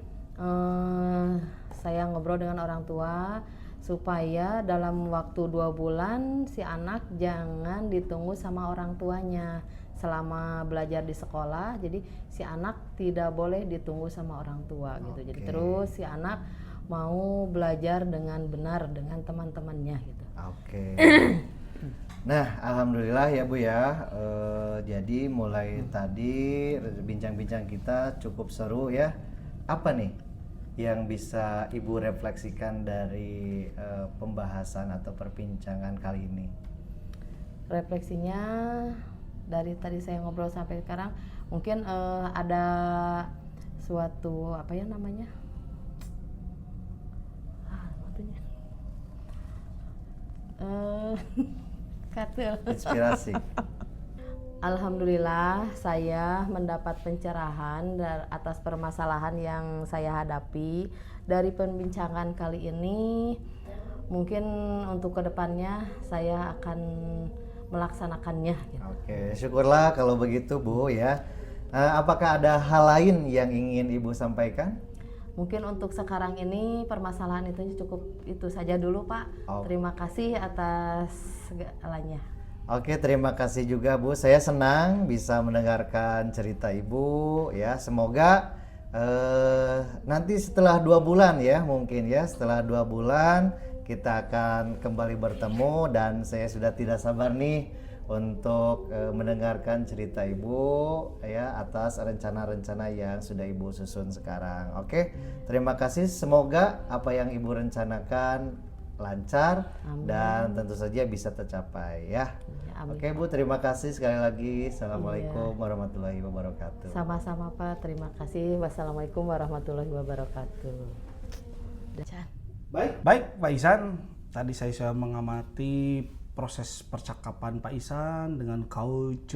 saya ngobrol dengan orang tua supaya dalam waktu 2 bulan si anak jangan ditunggu sama orang tuanya, selama belajar di sekolah. Jadi si anak tidak boleh ditunggu sama orang tua gitu. Jadi Oke. terus si anak mau belajar dengan benar dengan teman-temannya gitu. Oke. Nah, alhamdulillah ya Bu ya. Jadi mulai tadi bincang-bincang kita cukup seru ya. Apa nih yang bisa Ibu refleksikan dari pembahasan atau perbincangan kali ini? Refleksinya dari tadi saya ngobrol sampai sekarang mungkin ada suatu apa ya namanya? Waktunya. Katul. Inspirasi. Alhamdulillah saya mendapat pencerahan atas permasalahan yang saya hadapi dari perbincangan kali ini. Mungkin untuk kedepannya saya akan melaksanakannya. Gitu. Oke, syukurlah kalau begitu Bu ya. Apakah ada hal lain yang ingin Ibu sampaikan? Mungkin untuk sekarang ini permasalahan itu cukup itu saja dulu Pak. Oh. Terima kasih atas segalanya. Oke, terima kasih juga Bu. Saya senang bisa mendengarkan cerita Ibu ya. Semoga nanti setelah 2 bulan ya mungkin ya. Setelah 2 bulan kita akan kembali bertemu dan saya sudah tidak sabar nih untuk mendengarkan cerita Ibu ya atas rencana-rencana yang sudah Ibu susun sekarang. Oke, terima kasih. Semoga apa yang Ibu rencanakan lancar. Amin. Dan tentu saja bisa tercapai ya. Amin. Oke Bu, terima kasih sekali lagi. Assalamualaikum warahmatullahi wabarakatuh. Sama-sama Pak, terima kasih. Wassalamualaikum warahmatullahi wabarakatuh. Baik Pak Ihsan, tadi saya sudah mengamati proses percakapan Pak Ihsan dengan coach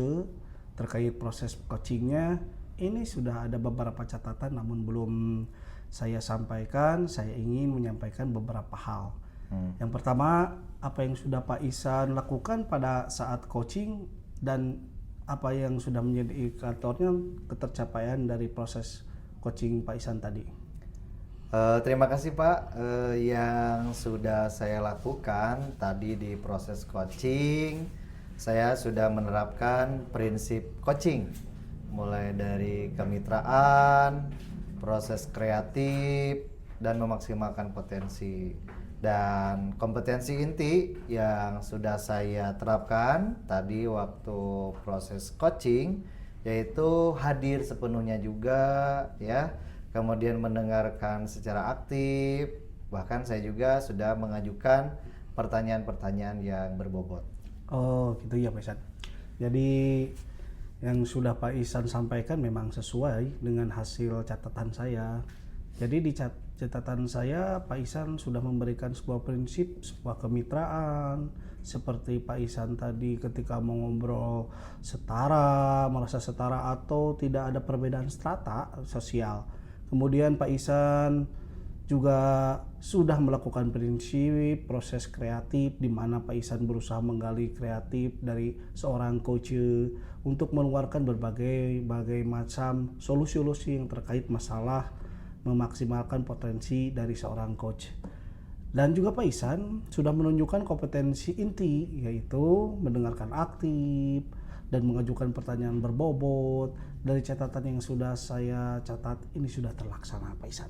terkait proses coachingnya. Ini sudah ada beberapa catatan namun belum saya sampaikan. Saya ingin menyampaikan beberapa hal. Yang pertama, apa yang sudah Pak Ihsan lakukan pada saat coaching dan apa yang sudah menjadi indikatornya ketercapaian dari proses coaching Pak Ihsan tadi. Terima kasih Pak. Yang sudah saya lakukan tadi di proses coaching, saya sudah menerapkan prinsip coaching mulai dari kemitraan, proses kreatif, dan memaksimalkan potensi. Dan kompetensi inti yang sudah saya terapkan tadi waktu proses coaching yaitu hadir sepenuhnya juga ya. Kemudian mendengarkan secara aktif, bahkan saya juga sudah mengajukan pertanyaan-pertanyaan yang berbobot. Oh gitu ya Pak Ihsan. Jadi yang sudah Pak Ihsan sampaikan memang sesuai dengan hasil catatan saya. Jadi di catatan saya Pak Ihsan sudah memberikan sebuah prinsip, sebuah kemitraan, seperti Pak Ihsan tadi ketika mau ngobrol setara, merasa setara atau tidak ada perbedaan strata sosial. Kemudian Pak Ihsan juga sudah melakukan prinsip proses kreatif di mana Pak Ihsan berusaha menggali kreatif dari seorang coach untuk mengeluarkan berbagai macam solusi-solusi yang terkait masalah memaksimalkan potensi dari seorang coach. Dan juga Pak Ihsan sudah menunjukkan kompetensi inti yaitu mendengarkan aktif dan mengajukan pertanyaan berbobot. Dari catatan yang sudah saya catat ini sudah terlaksana Pak Ihsan.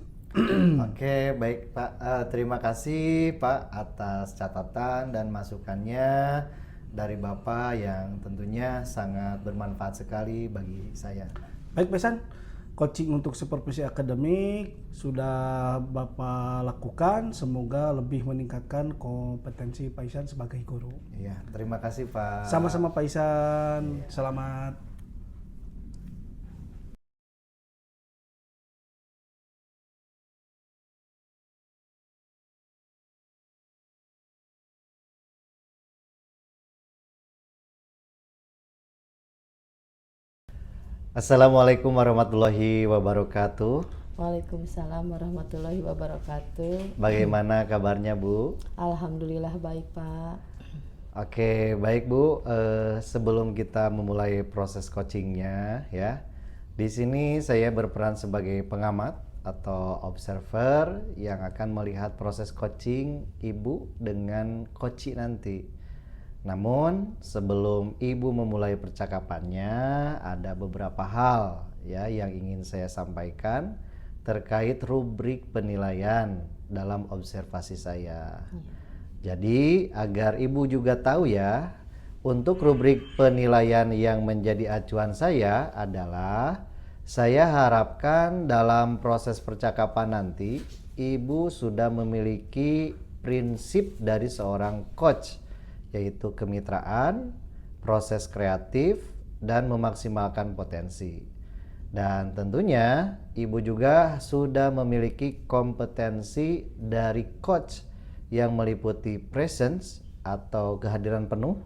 Oke, baik Pak. Terima kasih Pak atas catatan dan masukannya dari Bapak yang tentunya sangat bermanfaat sekali bagi saya. Baik Pak Ihsan, coaching untuk supervisi akademik sudah Bapak lakukan. Semoga lebih meningkatkan kompetensi Pak Ihsan sebagai guru. Iya, terima kasih Pak. Sama-sama Pak Ihsan. Selamat. Assalamualaikum warahmatullahi wabarakatuh. Waalaikumsalam warahmatullahi wabarakatuh. Bagaimana kabarnya Bu? Alhamdulillah baik Pak. Oke, baik Bu. Sebelum kita memulai proses coachingnya, ya, di sini saya berperan sebagai pengamat atau observer yang akan melihat proses coaching Ibu dengan coachee nanti. Namun sebelum Ibu memulai percakapannya, ada beberapa hal ya yang ingin saya sampaikan terkait rubrik penilaian dalam observasi saya. Jadi agar Ibu juga tahu ya, untuk rubrik penilaian yang menjadi acuan saya adalah saya harapkan dalam proses percakapan nanti Ibu sudah memiliki prinsip dari seorang coach, yaitu kemitraan, proses kreatif, dan memaksimalkan potensi. Dan tentunya Ibu juga sudah memiliki kompetensi dari coach yang meliputi presence atau kehadiran penuh,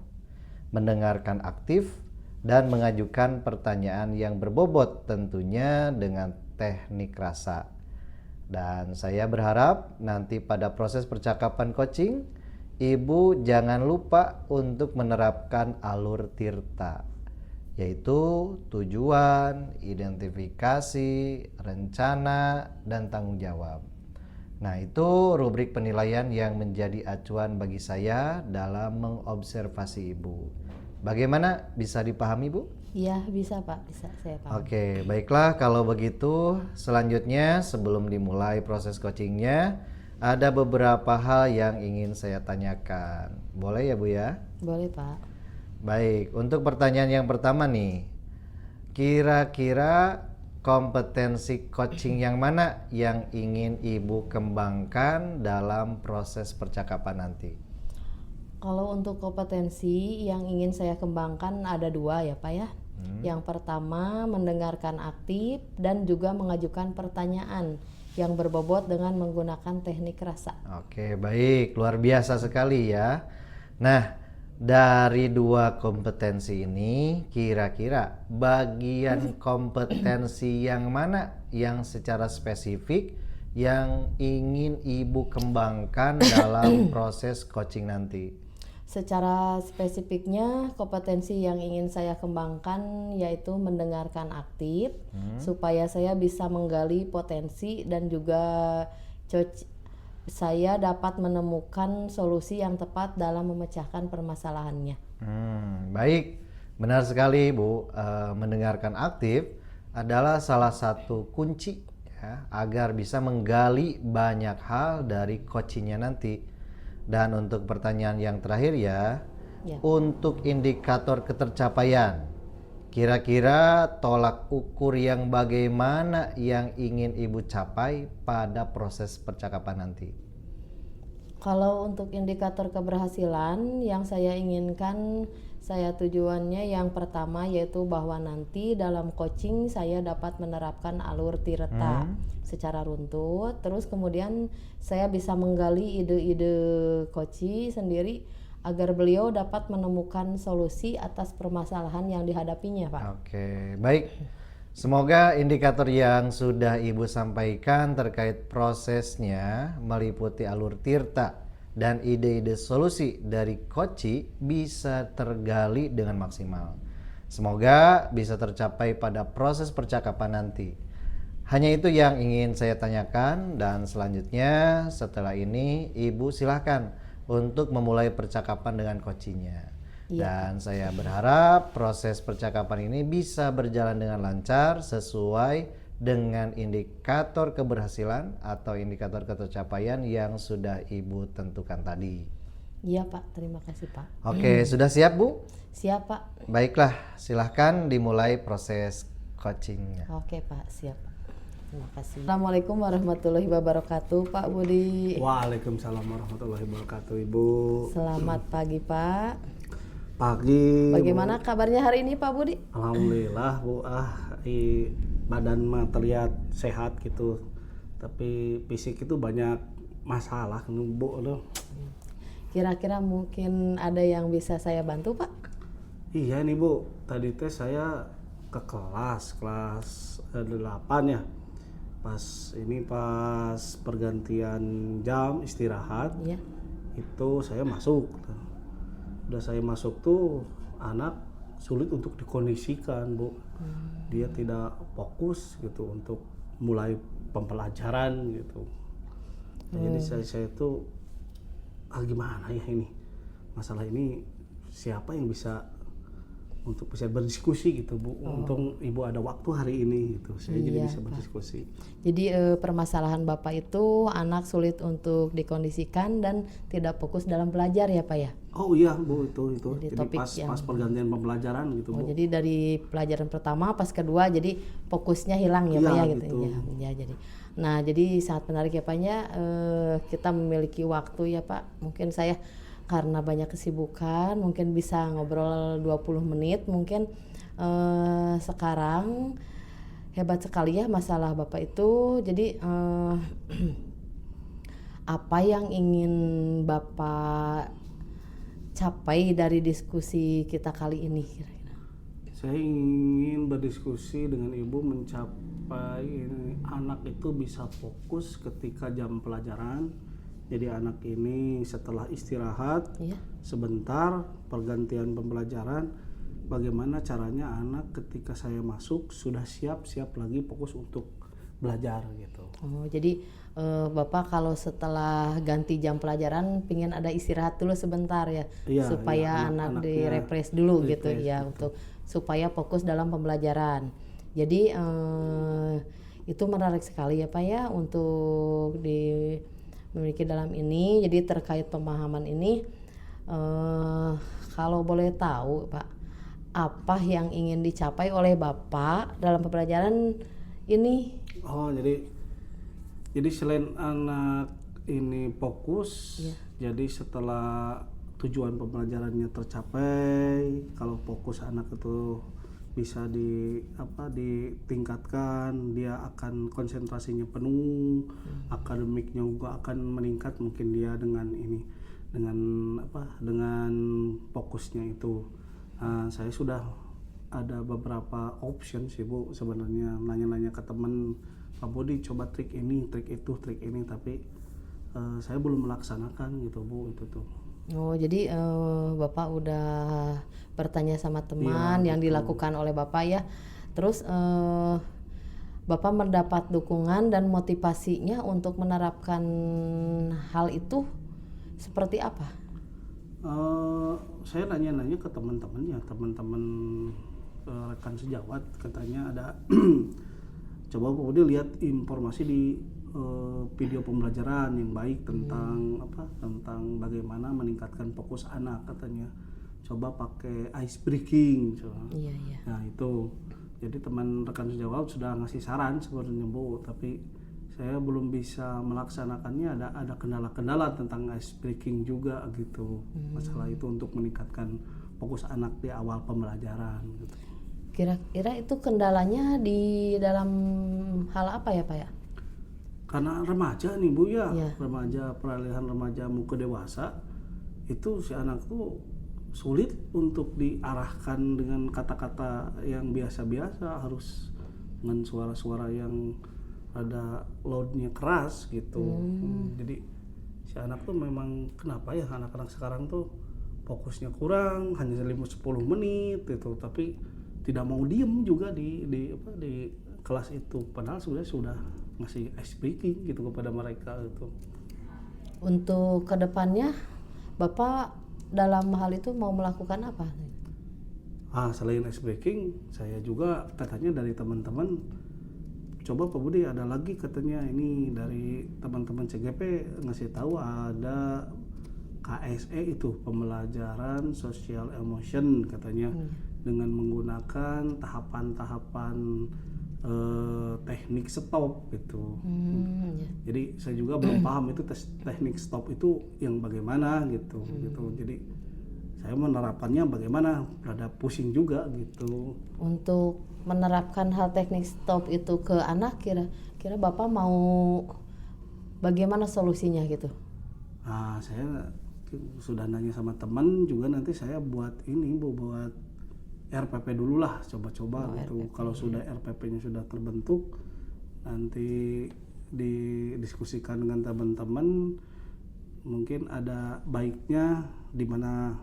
mendengarkan aktif, dan mengajukan pertanyaan yang berbobot tentunya dengan teknik rasa. Dan saya berharap nanti pada proses percakapan coaching, Ibu jangan lupa untuk menerapkan alur Tirta, yaitu tujuan, identifikasi, rencana, dan tanggung jawab. Nah, itu rubrik penilaian yang menjadi acuan bagi saya dalam mengobservasi Ibu. Bagaimana, bisa dipahami, Bu? Iya, bisa Pak, bisa saya paham. Oke, baiklah kalau begitu. Selanjutnya sebelum dimulai proses coachingnya, ada beberapa hal yang ingin saya tanyakan. Boleh ya Bu ya? Boleh Pak. Baik, untuk pertanyaan yang pertama nih. Kira-kira kompetensi coaching yang mana yang ingin Ibu kembangkan dalam proses percakapan nanti? Kalau untuk kompetensi yang ingin saya kembangkan ada 2 ya Pak ya. Yang pertama mendengarkan aktif dan juga mengajukan pertanyaan yang berbobot dengan menggunakan teknik rasa. Oke, baik, luar biasa sekali ya. Nah, dari 2 kompetensi ini, kira-kira bagian kompetensi yang mana yang secara spesifik yang ingin Ibu kembangkan dalam proses coaching nanti? Secara spesifiknya kompetensi yang ingin saya kembangkan yaitu mendengarkan aktif supaya saya bisa menggali potensi dan juga saya dapat menemukan solusi yang tepat dalam memecahkan permasalahannya. Baik, benar sekali Bu. Mendengarkan aktif adalah salah satu kunci ya, agar bisa menggali banyak hal dari coachingnya nanti. Dan untuk pertanyaan yang terakhir ya, untuk indikator ketercapaian, kira-kira tolak ukur yang bagaimana yang ingin Ibu capai pada proses percakapan nanti? Kalau untuk indikator keberhasilan yang saya inginkan, saya tujuannya yang pertama yaitu bahwa nanti dalam coaching saya dapat menerapkan alur Tirta secara runtut. Terus kemudian saya bisa menggali ide-ide coach sendiri agar beliau dapat menemukan solusi atas permasalahan yang dihadapinya, Pak. Oke, baik. Semoga indikator yang sudah Ibu sampaikan terkait prosesnya meliputi alur Tirta dan ide-ide solusi dari coach bisa tergali dengan maksimal. Semoga bisa tercapai pada proses percakapan nanti. Hanya itu yang ingin saya tanyakan, dan selanjutnya setelah ini Ibu silahkan untuk memulai percakapan dengan coachnya. Dan saya berharap proses percakapan ini bisa berjalan dengan lancar sesuai dengan indikator keberhasilan atau indikator ketercapaian yang sudah Ibu tentukan tadi. Iya Pak, terima kasih Pak. Oke, sudah siap Bu? Siap Pak. Baiklah, silahkan dimulai proses coachingnya. Oke Pak, siap. Terima kasih. Assalamualaikum warahmatullahi wabarakatuh Pak Budi. Waalaikumsalam warahmatullahi wabarakatuh Ibu. Selamat pagi Pak. Pagi. Bagaimana kabarnya hari ini Pak Budi? Alhamdulillah Bu, badan mah terlihat sehat gitu, tapi fisik itu banyak masalah Bu. Kira-kira mungkin ada yang bisa saya bantu Pak? Iya nih Bu, tadi teh saya ke kelas 8 ya. Pas pergantian jam istirahat, Iya. itu saya masuk. Udah saya masuk tuh anak sulit untuk dikondisikan Bu. Dia tidak fokus gitu untuk mulai pembelajaran gitu. Jadi saya tuh gimana ya ini masalah ini, siapa yang bisa untuk bisa berdiskusi gitu Bu. Untung Ibu ada waktu hari ini gitu. Saya jadi Iya, bisa Pak. berdiskusi. Jadi permasalahan Bapak itu anak sulit untuk dikondisikan dan tidak fokus dalam belajar ya Pak ya? Oh iya Bu, itu. Jadi Jadi topik pas pergantian pembelajaran gitu Oh, Bu. jadi dari pelajaran pertama pas kedua jadi fokusnya hilang ya Pak Iya, ya gitu. gitu. Ya, jadi. Nah, jadi sangat menarik ya Pak ya, kita memiliki waktu ya Pak. Mungkin saya karena banyak kesibukan mungkin bisa ngobrol 20 menit mungkin sekarang hebat sekali ya masalah Bapak itu. Jadi apa yang ingin Bapak capai dari diskusi kita kali ini kira-kira? Saya ingin berdiskusi dengan Ibu mencapai ini, anak itu bisa fokus ketika jam pelajaran. Jadi anak ini setelah istirahat Iya. sebentar pergantian pembelajaran, bagaimana caranya anak ketika saya masuk sudah siap lagi fokus untuk belajar gitu. Oh, jadi Bapak kalau setelah ganti jam pelajaran pingin ada istirahat dulu sebentar ya, Iya, supaya iya, anak anak-anaknya di-refresh dulu gitu refresh, ya, untuk supaya fokus dalam pembelajaran. Jadi itu menarik sekali ya Pak ya untuk memiliki dalam ini. Jadi terkait pemahaman ini, kalau boleh tahu Pak, apa yang ingin dicapai oleh Bapak dalam pembelajaran ini? Oh, jadi selain anak ini fokus, jadi setelah tujuan pembelajarannya tercapai, kalau fokus anak itu bisa ditingkatkan, dia akan konsentrasinya penuh, akademiknya juga akan meningkat mungkin dia dengan fokusnya itu. Saya sudah ada beberapa option sih Bu, sebenarnya nanya-nanya ke teman, Pak Budi coba trik ini, trik itu, trik ini, tapi saya belum melaksanakan gitu Bu, itu tuh. Oh, jadi Bapak udah bertanya sama teman Iya, yang betul. dilakukan oleh Bapak ya. Terus Bapak mendapat dukungan dan motivasinya untuk menerapkan hal itu seperti apa? Saya nanya-nanya ke teman-temannya, teman-teman rekan sejawat, katanya ada coba Pak Budi lihat informasi di video pembelajaran yang baik tentang tentang bagaimana meningkatkan fokus anak, katanya coba pakai ice breaking. Iya, iya. Nah itu, jadi teman rekan sejawat sudah ngasih saran sebenarnya Bu, tapi saya belum bisa melaksanakannya, ada kendala-kendala tentang ice breaking juga gitu. Masalah itu untuk meningkatkan fokus anak di awal pembelajaran gitu. Kira-kira itu kendalanya di dalam hal apa ya Pak ya? Karena remaja nih Bu ya, Iya. remaja, peralihan remaja mau ke dewasa, itu si anak tuh sulit untuk diarahkan dengan kata-kata yang biasa-biasa, harus dengan suara-suara yang ada loudnya keras gitu. Jadi si anak tuh memang kenapa ya anak-anak sekarang tuh fokusnya kurang, hanya 5-10 menit gitu, tapi tidak mau diem juga di kelas itu, padahal sebenarnya sudah ngasih ice breaking gitu kepada mereka gitu. Untuk kedepannya Bapak dalam hal itu mau melakukan apa? Selain ice breaking, saya juga katanya dari teman-teman, coba Pak Budi ada lagi katanya ini dari teman-teman CGP ngasih tahu ada KSE itu, pembelajaran social emotion katanya, dengan menggunakan tahapan-tahapan teknik stop gitu. Ya. Jadi saya juga belum paham itu teknik stop itu yang bagaimana gitu. Jadi saya menerapkannya bagaimana, rada pusing juga gitu. Untuk menerapkan hal teknik stop itu ke anak, kira-kira Bapak mau bagaimana solusinya gitu? Saya sudah nanya sama teman juga, nanti saya buat ini Bu, buat RPP dulu lah, coba-coba gitu. Kalau sudah RPP-nya sudah terbentuk, nanti didiskusikan dengan teman-teman, mungkin ada baiknya di mana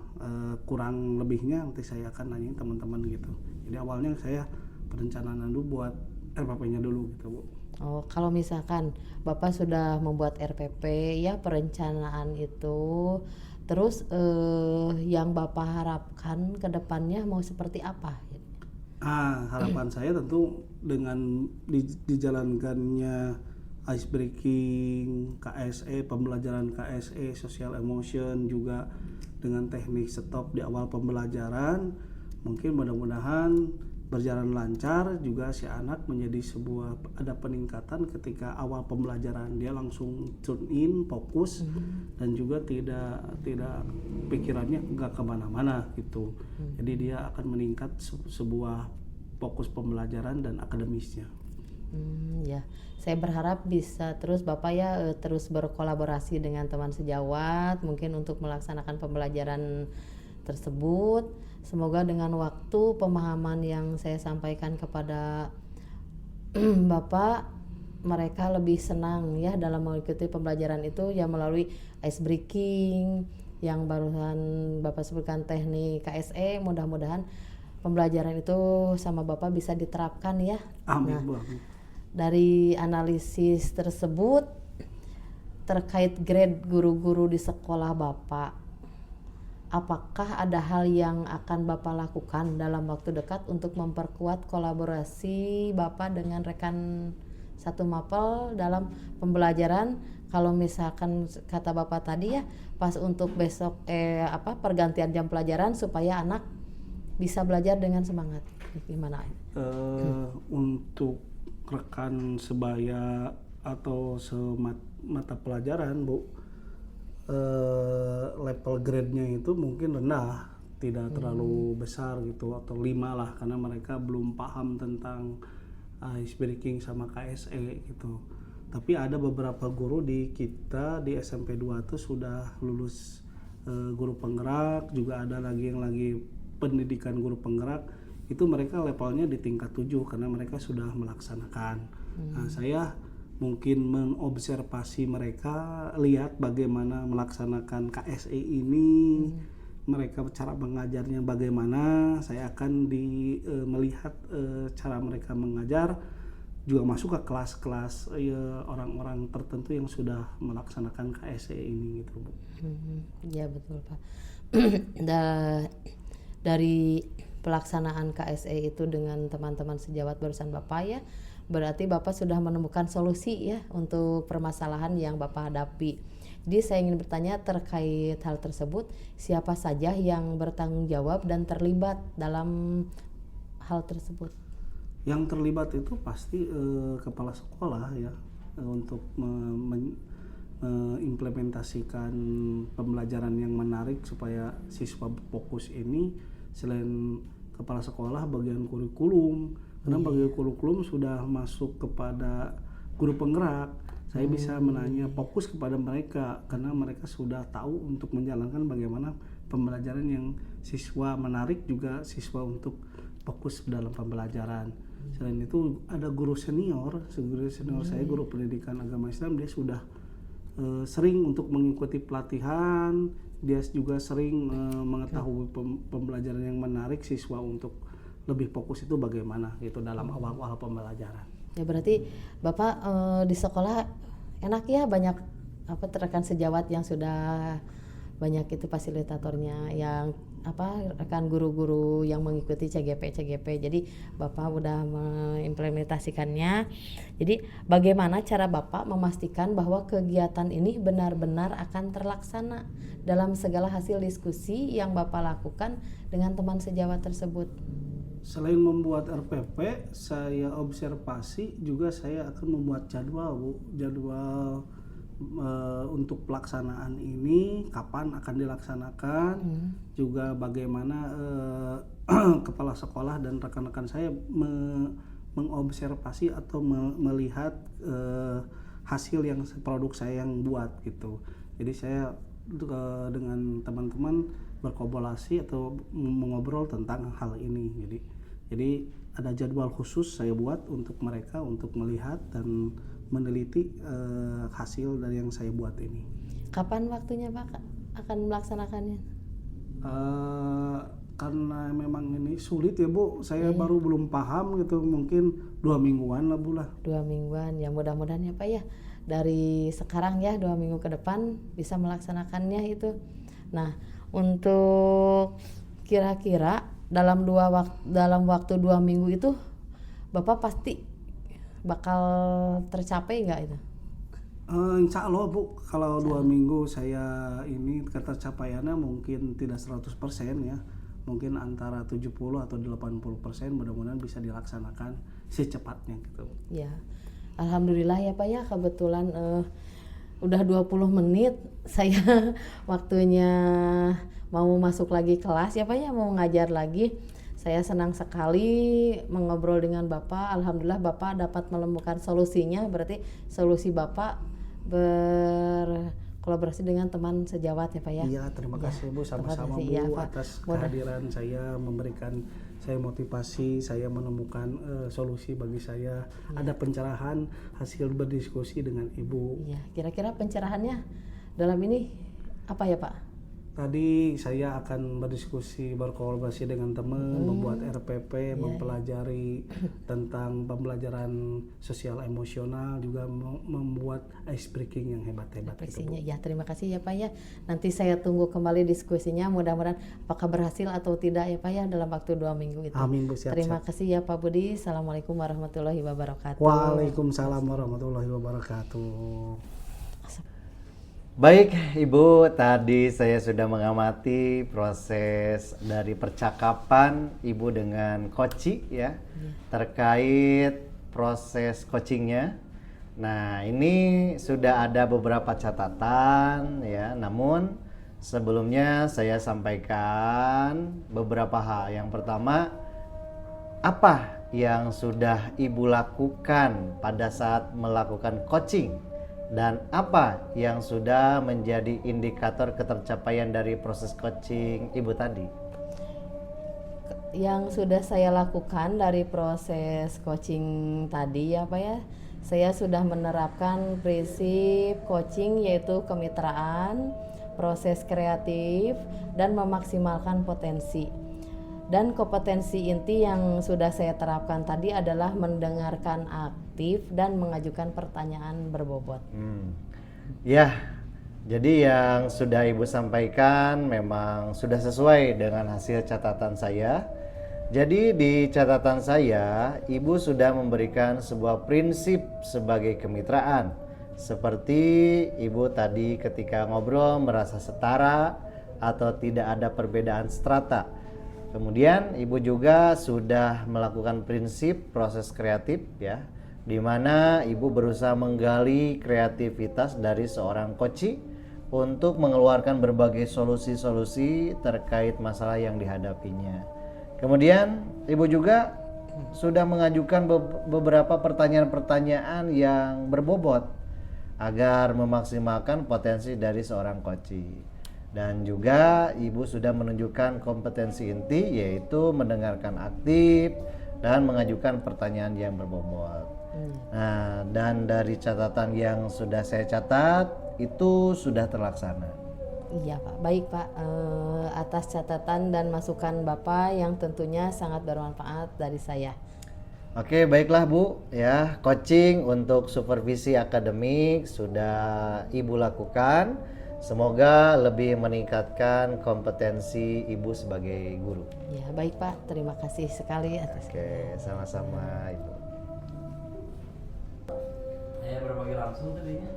kurang lebihnya nanti saya akan nanyain teman-teman gitu. Jadi awalnya saya perencanaan dulu buat RPP-nya dulu gitu Bu. Oh, kalau misalkan Bapak sudah membuat RPP ya, perencanaan itu, Terus yang Bapak harapkan ke depannya mau seperti apa? Harapan saya tentu dengan dijalankannya ice breaking, KSE, pembelajaran KSE, social emotion, juga dengan teknik stop di awal pembelajaran, mungkin mudah-mudahan berjalan lancar, juga si anak menjadi ada peningkatan ketika awal pembelajaran, dia langsung tune in, fokus, dan juga tidak pikirannya nggak kemana-mana gitu. Jadi dia akan meningkat sebuah fokus pembelajaran dan akademisnya. Ya, saya berharap bisa terus Bapak ya terus berkolaborasi dengan teman sejawat mungkin untuk melaksanakan pembelajaran tersebut. Semoga dengan waktu pemahaman yang saya sampaikan kepada Bapak, mereka lebih senang ya dalam mengikuti pembelajaran itu ya melalui ice breaking yang barusan Bapak sebutkan teknik KSE. Mudah-mudahan pembelajaran itu sama Bapak bisa diterapkan ya. Amin. Nah, dari analisis tersebut terkait grade guru-guru di sekolah Bapak, apakah ada hal yang akan Bapak lakukan dalam waktu dekat untuk memperkuat kolaborasi Bapak dengan rekan satu mapel dalam pembelajaran? Kalau misalkan kata Bapak tadi ya, pas untuk besok pergantian jam pelajaran supaya anak bisa belajar dengan semangat. Gimana? Untuk rekan sebaya atau semata pelajaran, Bu, level grade-nya itu mungkin rendah, tidak terlalu besar gitu, atau 5 lah, karena mereka belum paham tentang ice breaking sama KSE gitu. Tapi ada beberapa guru di kita di SMP 2 tuh sudah lulus guru penggerak, juga ada lagi yang lagi pendidikan guru penggerak, itu mereka levelnya di tingkat 7 karena mereka sudah melaksanakan. Nah, saya mungkin mengobservasi mereka, lihat bagaimana melaksanakan KSE ini, mereka cara mengajarnya bagaimana, saya akan melihat cara mereka mengajar, juga masuk ke kelas-kelas orang-orang tertentu yang sudah melaksanakan KSE ini gitu, Bu. Ya betul, Pak. Dari pelaksanaan KSE itu dengan teman-teman sejawat barusan Bapak ya, berarti Bapak sudah menemukan solusi ya untuk permasalahan yang Bapak hadapi. Jadi saya ingin bertanya terkait hal tersebut, siapa saja yang bertanggung jawab dan terlibat dalam hal tersebut? Yang terlibat itu pasti kepala sekolah ya, untuk mengimplementasikan pembelajaran yang menarik supaya siswa fokus ini. Selain kepala sekolah, bagian kurikulum, karena bagian kurikulum sudah masuk kepada guru penggerak, saya bisa menanya fokus kepada mereka karena mereka sudah tahu untuk menjalankan bagaimana pembelajaran yang siswa menarik, juga siswa untuk fokus dalam pembelajaran. Selain itu ada guru senior saya, guru pendidikan agama Islam, dia sudah sering untuk mengikuti pelatihan, dia juga sering mengetahui pembelajaran yang menarik siswa untuk lebih fokus itu bagaimana gitu dalam awal-awal pembelajaran. Ya berarti Bapak di sekolah enak ya, banyak rekan sejawat yang sudah banyak itu fasilitatornya, yang rekan guru-guru yang mengikuti CGP. Jadi Bapak udah mengimplementasikannya. Jadi bagaimana cara Bapak memastikan bahwa kegiatan ini benar-benar akan terlaksana dalam segala hasil diskusi yang Bapak lakukan dengan teman sejawat tersebut? Selain membuat RPP, saya observasi juga saya akan membuat jadwal, Bu. Jadwal untuk pelaksanaan ini, kapan akan dilaksanakan, juga bagaimana kepala sekolah dan rekan-rekan saya mengobservasi atau melihat hasil yang produk saya yang buat gitu. Jadi saya dengan teman-teman berkolaborasi atau mengobrol tentang hal ini. Jadi ada jadwal khusus saya buat untuk mereka untuk melihat dan meneliti hasil dari yang saya buat ini. Kapan waktunya Pak akan melaksanakannya? Karena memang ini sulit ya, Bu, saya baru belum paham gitu, mungkin 2 mingguan lah, Bu lah. 2 mingguan ya, mudah-mudahan ya Pak ya, dari sekarang ya 2 minggu ke depan bisa melaksanakannya itu. Nah, untuk kira-kira dalam waktu 2 minggu itu Bapak pasti bakal tercapai nggak itu? Insya Allah Bu, kalau 2 minggu saya ini ketercapaiannya mungkin tidak 100% ya, mungkin antara 70 atau 80%, mudah-mudahan bisa dilaksanakan secepatnya gitu. Ya, alhamdulillah ya Pak ya, kebetulan udah 20 menit saya waktunya mau masuk lagi kelas ya Pak ya, mau ngajar lagi. Saya senang sekali mengobrol dengan Bapak. Alhamdulillah Bapak dapat menemukan solusinya, berarti solusi Bapak berkolaborasi dengan teman sejawat ya Pak ya. Iya, terima kasih Bu, sama-sama Bu, Ya, Pak. atas kehadiran saya, memberikan saya motivasi, saya menemukan solusi bagi saya, ada pencerahan hasil berdiskusi dengan Ibu. Iya, kira-kira pencerahannya dalam ini apa ya Pak? Tadi saya akan berdiskusi, berkolaborasi dengan teman, membuat RPP, mempelajari tentang pembelajaran sosial emosional, juga membuat ice breaking yang hebat-hebat. Gitu, Bu. Ya, terima kasih ya Pak ya. Nanti saya tunggu kembali diskusinya, mudah-mudahan apakah berhasil atau tidak ya Pak ya dalam waktu 2 minggu itu. Amin Bu, siap. Terima kasih ya Pak Budi. Assalamualaikum warahmatullahi wabarakatuh. Waalaikumsalam warahmatullahi wabarakatuh. Baik Ibu, tadi saya sudah mengamati proses dari percakapan Ibu dengan Koci ya, terkait proses coachingnya. Nah, ini sudah ada beberapa catatan ya, namun sebelumnya saya sampaikan beberapa hal. Yang pertama, apa yang sudah Ibu lakukan pada saat melakukan coaching? Dan apa yang sudah menjadi indikator ketercapaian dari proses coaching Ibu tadi? Yang sudah saya lakukan dari proses coaching tadi ya Pak ya, saya sudah menerapkan prinsip coaching yaitu kemitraan, proses kreatif, dan memaksimalkan potensi. Dan kompetensi inti yang sudah saya terapkan tadi adalah mendengarkan aktif dan mengajukan pertanyaan berbobot. Ya, jadi yang sudah Ibu sampaikan memang sudah sesuai dengan hasil catatan saya. Jadi di catatan saya, Ibu sudah memberikan sebuah prinsip sebagai kemitraan. Seperti Ibu tadi ketika ngobrol merasa setara atau tidak ada perbedaan strata. Kemudian Ibu juga sudah melakukan prinsip proses kreatif ya, di mana Ibu berusaha menggali kreativitas dari seorang coach untuk mengeluarkan berbagai solusi-solusi terkait masalah yang dihadapinya. Kemudian Ibu juga sudah mengajukan beberapa pertanyaan-pertanyaan yang berbobot agar memaksimalkan potensi dari seorang coach. Dan juga Ibu sudah menunjukkan kompetensi inti yaitu mendengarkan aktif dan mengajukan pertanyaan yang berbobot. Nah, dan dari catatan yang sudah saya catat itu sudah terlaksana. Iya Pak, baik Pak, atas catatan dan masukan Bapak yang tentunya sangat bermanfaat dari saya. Oke, baiklah Bu ya, coaching untuk supervisi akademik sudah Ibu lakukan. Semoga lebih meningkatkan kompetensi Ibu sebagai guru. Ya, baik Pak, terima kasih sekali atas. Oke, sama-sama Ibu. Saya berbagi langsung tadinya.